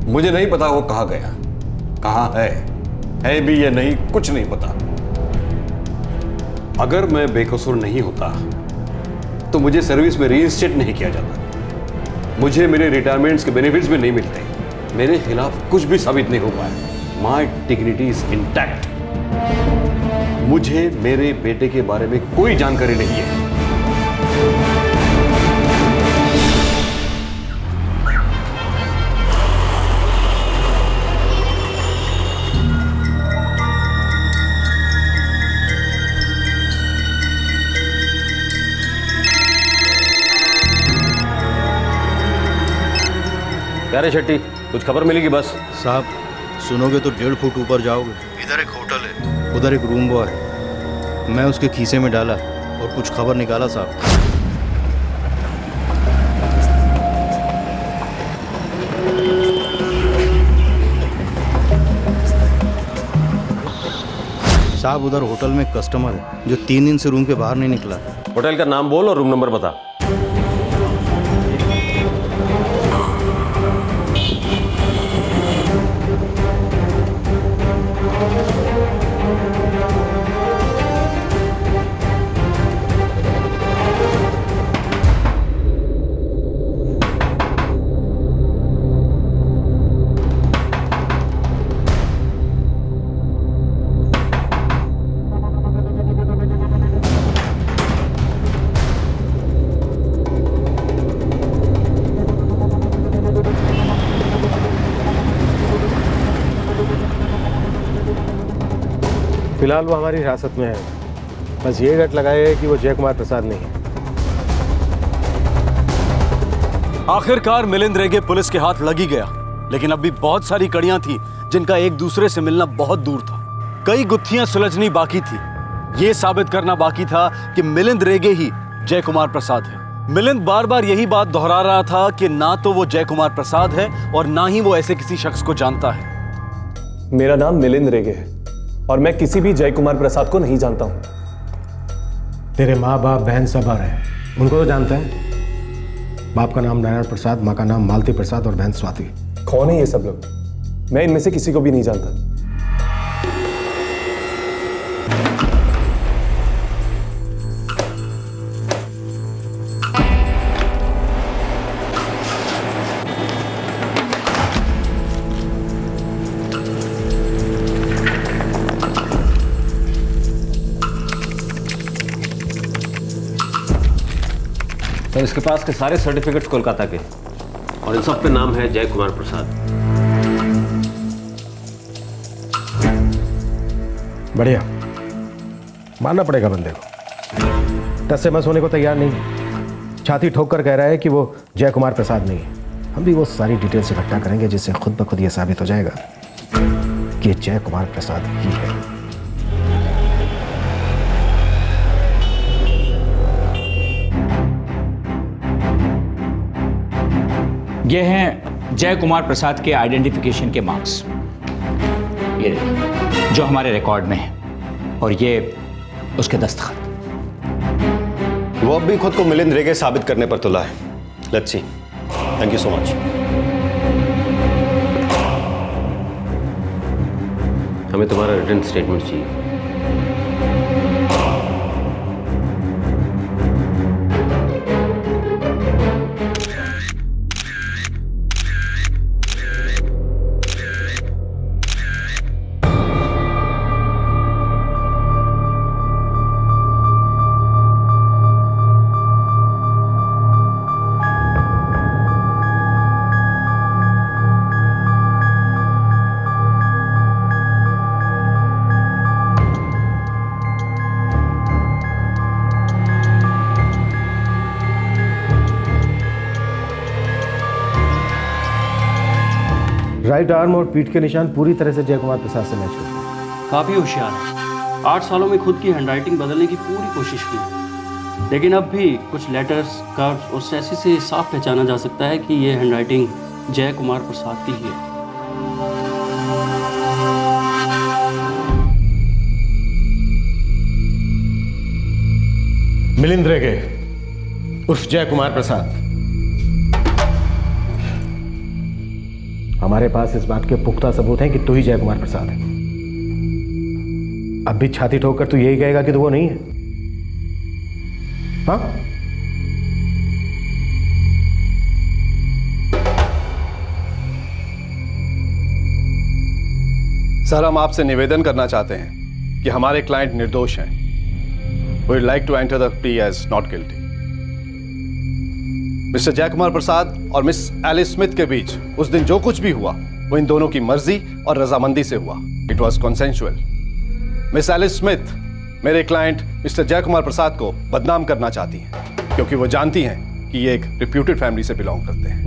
मुझे नहीं पता वो कहाँ गया, कहाँ है भी या नहीं, कुछ नहीं पता। अगर मैं बेकसूर नहीं होता तो मुझे सर्विस में रीइंस्टेट नहीं किया जाता, मुझे मेरे रिटायरमेंट्स के बेनिफिट्स भी नहीं मिलते, मेरे खिलाफ कुछ भी साबित नहीं हो पाया। माई डिग्निटी इज इंटैक्ट। मुझे मेरे बेटे के बारे में कोई जानकारी नहीं है। क्या रे शेट्टी, कुछ खबर मिलेगी? बस साहब सुनोगे तो 1.5 फुट ऊपर जाओगे। इधर एक होटल है, उधर एक रूम बॉय है, मैं उसके खीसे में डाला और कुछ खबर निकाला साहब। साहब उधर होटल में कस्टमर है जो 3 दिन से रूम के बाहर नहीं निकला। होटल का नाम बोल और रूम नंबर बता। फिलहाल वो हमारी हिरासत में है, बस ये गट लगाए कि वो जय कुमार प्रसाद नहीं है। आखिरकार मिलिंद रेगे पुलिस के हाथ लग ही गया, लेकिन अब भी बहुत सारी कड़ियां थी जिनका एक दूसरे से मिलना बहुत दूर था। कई गुत्थियां सुलझनी बाकी थी। यह साबित करना बाकी था कि मिलिंद रेगे ही जय कुमार प्रसाद है। मिलिंद बार बार यही बात दोहरा रहा था कि ना तो वो जय कुमार प्रसाद है और ना ही वो ऐसे किसी शख्स को जानता है। मेरा नाम मिलिंद रेगे है और मैं किसी भी जय कुमार प्रसाद को नहीं जानता हूं। तेरे माँ बाप बहन सब आ रहे हैं, उनको तो जानता है। बाप का नाम नारायण प्रसाद, माँ का नाम मालती प्रसाद और बहन स्वाति। कौन है ये सब लोग? मैं इनमें से किसी को भी नहीं जानता। सर इसके पास के सारे सर्टिफिकेट्स कोलकाता के और इन सब पे नाम है जय कुमार प्रसाद। बढ़िया, मानना पड़ेगा बंदे को। टस से मस होने को तैयार नहीं, छाती ठोक कर कह रहा है कि वो जय कुमार प्रसाद नहीं है। हम भी वो सारी डिटेल्स इकट्ठा करेंगे जिससे खुद ब खुद ये साबित हो जाएगा कि जय कुमार प्रसाद ही है। ये हैं जय कुमार प्रसाद के आइडेंटिफिकेशन के मार्क्स, ये देखिए जो हमारे रिकॉर्ड में है। और ये उसके दस्तखत। वो अब भी खुद को मिलिंद रेगे साबित करने पर तुला है। Let's see. Thank you so much. हमें तुम्हारा रिटन स्टेटमेंट चाहिए। राइट आर्म और पीठ के निशान पूरी तरह से जय कुमार प्रसाद से मैच करते हैं। काफ़ी होशियार है। 8 सालों में खुद की हैंडराइटिंग बदलने की पूरी कोशिश की, लेकिन अब भी कुछ लेटर्स, कर्व्स और स्ट्रेसेस से साफ पहचाना जा सकता है कि ये हैंडराइटिंग जय कुमार प्रसाद की ही है। मिलिंद रेगे उर्फ जय कुमार प्रसाद। हमारे पास इस बात के पुख्ता सबूत हैं कि तू ही जय कुमार प्रसाद है। अब भी छाती ठोककर तू यही कहेगा कि तू वो नहीं है? हाँ? सर, हम आपसे निवेदन करना चाहते हैं कि हमारे क्लाइंट निर्दोष हैं। We would like to enter the plea as not guilty. Mister Jay Kumar प्रसाद और मिस एलिस स्मिथ के बीच उस दिन जो कुछ भी हुआ वो इन दोनों की मर्जी और रजामंदी से हुआ। It was consensual. Miss Alice Smith मेरे क्लाइंट मिस्टर जय कुमार प्रसाद को बदनाम करना चाहती हैं क्योंकि वो जानती हैं कि ये एक रिप्यूटेड फैमिली से बिलोंग करते हैं।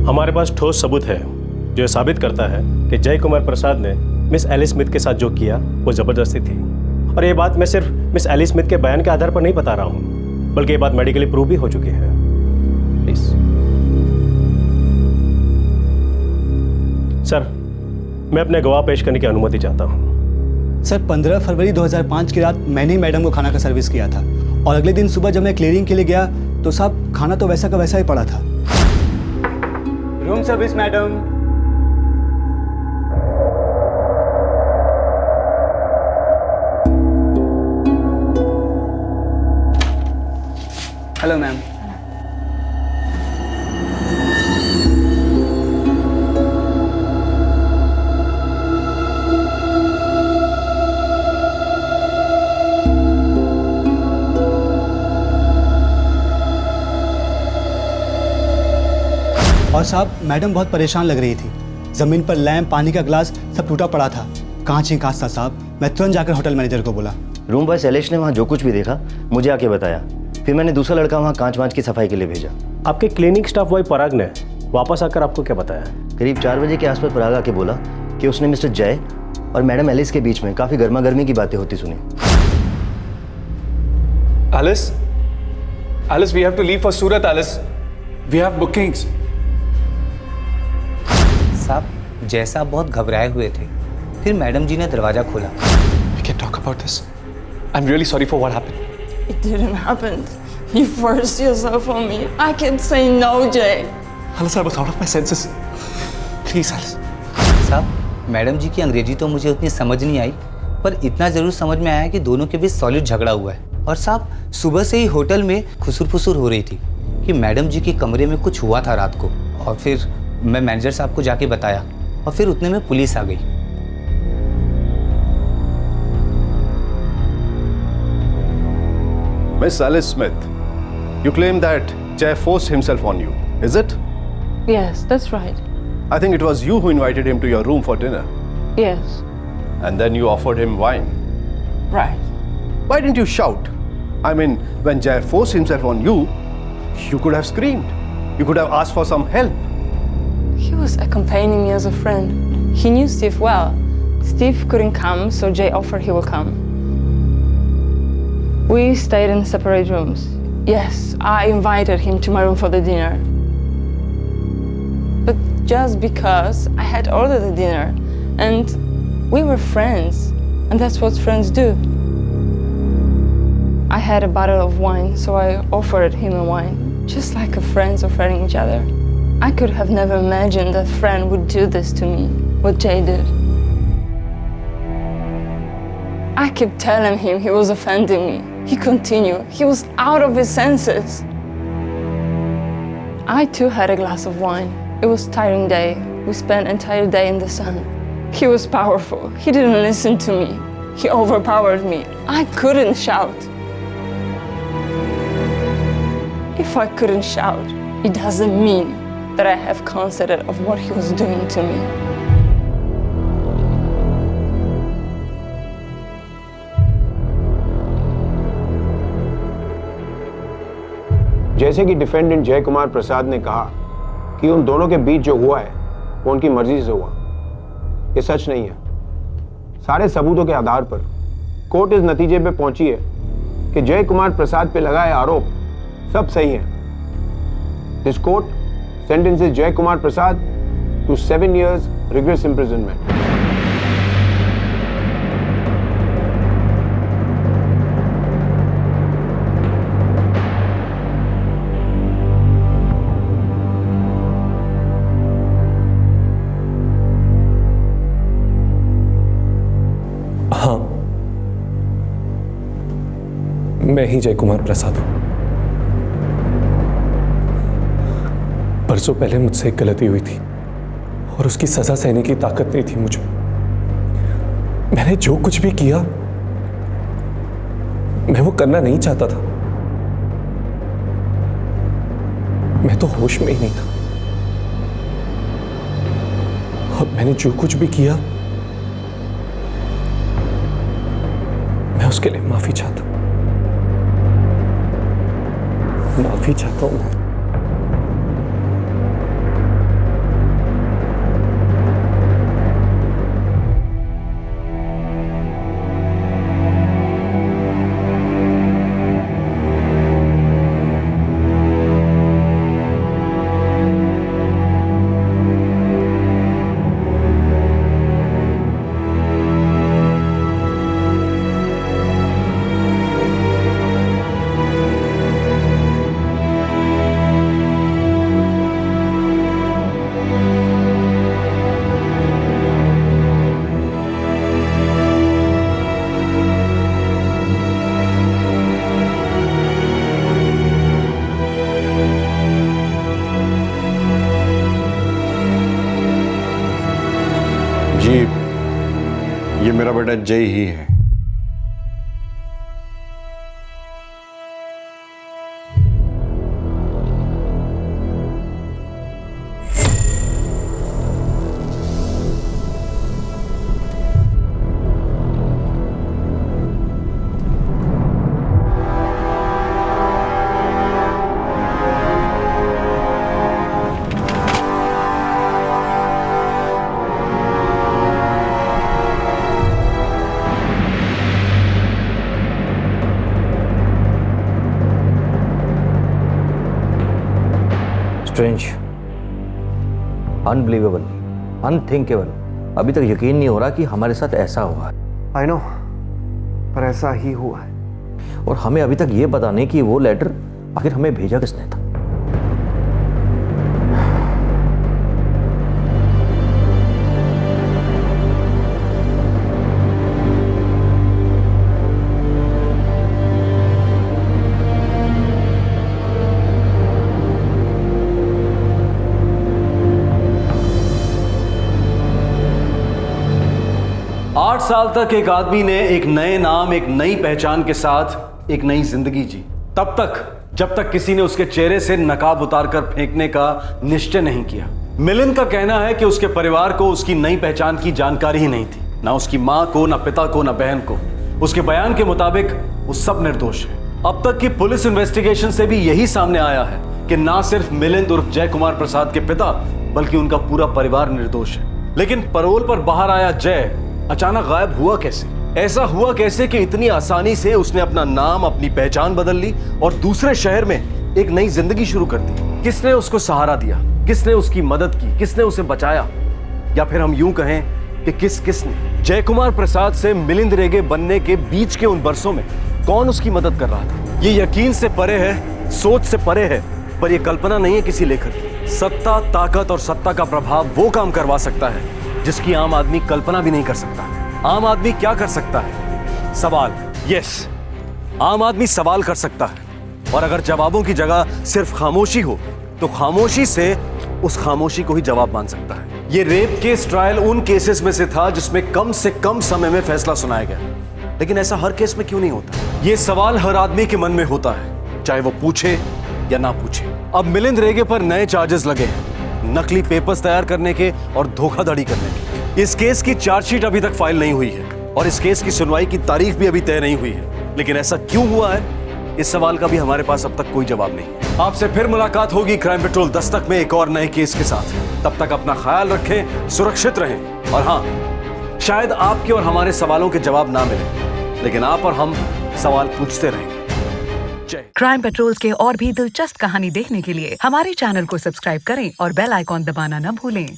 हमारे पास ठोस सबूत है जो साबित करता है कि जय कुमार प्रसाद ने मिस एलिस स्मिथ के साथ जो किया वो जबरदस्ती थी। और ये बात मैं सिर्फ मिस एलिस स्मिथ के बयान के आधार पर नहीं बता रहा हूँ, बल्कि ये बात मेडिकली प्रूव भी हो चुकी है। प्लीज सर, मैं अपने गवाह पेश करने की अनुमति चाहता हूँ। सर, 15 फरवरी 2005 की रात मैंने ही मैडम को खाना का सर्विस किया था और अगले दिन सुबह जब मैं क्लियरिंग के लिए गया तो साहब खाना तो वैसा का वैसा ही पड़ा था। Room service madam. Hello ma'am. और साहब मैडम बहुत परेशान लग रही थी। जमीन पर लैंप, पानी का ग्लास सब टूटा पड़ा था। कांच ही कांच था साहब। मैं तुरंत जाकर होटल मैनेजर को बोला। रूम बॉय शैलेश ने वहाँ जो कुछ भी देखा मुझे आके बताया। फिर मैंने दूसरा लड़का वहाँ कांच वांच की सफाई के लिए भेजा। आपके क्लिनिक स्टाफ बॉय पराग ने वापस आकर आपको क्या बताया? करीब 4 बजे के आसपास पराग आके बोला कि उसने मिस्टर जय और मैडम एलिस के बीच में काफ़ी गर्मा गर्मी की बातें होती सुनी। Alice, we have to leave for Surat, Alice. We have bookings. साहब, जैसा बहुत घबराए हुए थे, फिर मैडम जी ने दरवाजा खोला। We can talk about this. I'm really sorry for what happened. It didn't happen. You forced yourself on me. I can't say no, Jay. Alice, I was out of my senses. Please, Alice. साहब, madam जी की अंग्रेजी तो मुझे उतनी समझ नहीं आई, पर इतना जरूर समझ में आया कि दोनों के बीच सॉलिड झगड़ा हुआ है। और साहब, सुबह से ही होटल में खुसुर-फुसुर हो रही थी कि मैडम जी के कमरे में कुछ हुआ था रात को। और फिर मैं मैनेजर साहब को जाके बताया और फिर उतने में पुलिस आ गई। Miss Alice Smith, you claim that Jay forced himself on you, is it? Yes, that's right. I think it was you who invited him to your room for dinner. Yes. And then you offered him wine. Right. Why didn't you shout? I mean, when Jay forced himself on you, you could have screamed. You could have asked for some help. He was accompanying me as a friend. He knew Steve well. Steve couldn't come, so Jay offered he will come. We stayed in separate rooms. Yes, I invited him to my room for the dinner. but just because I had ordered a dinner and we were friends, and that's what friends do. I had a bottle of wine, so I offered him a wine, just like a friends offering each other. I could have never imagined that friend would do this to me, what Jay did. I kept telling him he was offending me. He continued. He was out of his senses. I too had a glass of wine. It was a tiring day. We spent an entire day in the sun. He was powerful. He didn't listen to me. He overpowered me. I couldn't shout. If I couldn't shout, it doesn't mean that I have consent of what he was doing to me. जैसे कि defendant जय कुमार प्रसाद ने कहा कि उन दोनों के बीच जो हुआ है वो उनकी मर्जी से हुआ, ये सच नहीं है। सारे सबूतों के आधार पर कोर्ट इस नतीजे पे पहुंची है कि जय कुमार प्रसाद पे लगाए आरोप सब सही हैं। This court sentences Jay Kumar Prasad to 7 years rigorous imprisonment. हाँ, मैं ही जय कुमार प्रसाद हूं। परसों पहले मुझसे एक गलती हुई थी और उसकी सजा सहने की ताकत नहीं थी मुझ में। मैंने जो कुछ भी किया मैं वो करना नहीं चाहता था। मैं तो होश में ही नहीं था और मैंने जो कुछ भी किया मैं उसके लिए माफी चाहता हूं। माफी चाहता हूं मैं। जी, ये मेरा बेटा जय ही है। Strange, unbelievable, unthinkable. अभी तक यकीन नहीं हो रहा कि हमारे साथ ऐसा हुआ है। आई नो, पर ऐसा ही हुआ है। और हमें अभी तक ये पता नहीं कि वो लेटर आखिर हमें भेजा किसने था। आठ साल तक एक आदमी ने एक नए नाम, एक नई पहचान के साथ एक नई जिंदगी जी, तब तक जब तक किसी ने उसके चेहरे से नकाब उतारकर फेंकने का निश्चय नहीं किया। मिलिंद का कहना है कि उसके परिवार को उसकी नई पहचान की जानकारी ही नहीं थी, ना उसकी मां को, ना पिता को, ना बहन को। उसके बयान के मुताबिक वो सब निर्दोष है। अब तक की पुलिस इन्वेस्टिगेशन से भी यही सामने आया है कि ना सिर्फ मिलिंद उर्फ जय कुमार प्रसाद के पिता बल्कि उनका पूरा परिवार निर्दोष है। लेकिन पैरोल पर बाहर आया जय अचानक गायब हुआ कैसे? ऐसा हुआ कैसे कि इतनी आसानी से उसने अपना नाम, अपनी पहचान बदल ली और दूसरे शहर में एक नई जिंदगी शुरू कर दी? किसने उसको सहारा दिया? किसने उसकी मदद की? किसने उसे बचाया? या फिर हम यूं कहें कि किसने? जय कुमार प्रसाद से मिलिंद रेगे बनने के बीच के उन बरसों में कौन उसकी मदद कर रहा था? ये यकीन से परे है, सोच से परे है, पर यह कल्पना नहीं है किसी लेखक की। सत्ता, ताकत और सत्ता का प्रभाव वो काम करवा सकता है जिसकी आम आदमी कल्पना भी नहीं कर सकता। आम आदमी क्या कर सकता है? सवाल। यस, आम आदमी सवाल कर सकता है, और अगर जवाबों की जगह सिर्फ खामोशी हो तो खामोशी से उस खामोशी को ही जवाब मान सकता है। ये रेप केस ट्रायल उन केसेस में से था जिसमें कम से कम समय में फैसला सुनाया गया, लेकिन ऐसा हर केस में क्यों नहीं होता? ये सवाल हर आदमी के मन में होता है, चाहे वो पूछे या ना पूछे। अब मिलिंद रेगे पर नए चार्जेस लगे हैं, नकली पेपर्स तैयार करने के और धोखाधड़ी करने के। इस केस की चार्जशीट अभी तक फाइल नहीं हुई है और इस केस की सुनवाई की तारीख भी अभी तय नहीं हुई है, लेकिन ऐसा क्यों हुआ है, इस सवाल का भी हमारे पास अब तक कोई जवाब नहीं। आपसे फिर मुलाकात होगी क्राइम पेट्रोल दस्तक में एक और नए केस के साथ। तब तक अपना ख्याल रखें, सुरक्षित रहें, और हाँ, शायद आपके और हमारे सवालों के जवाब ना मिले, लेकिन आप और हम सवाल पूछते रहेंगे। क्राइम पेट्रोल के और भी दिलचस्प कहानी देखने के लिए हमारे चैनल को सब्सक्राइब करें और बेल आइकॉन दबाना न भूलें।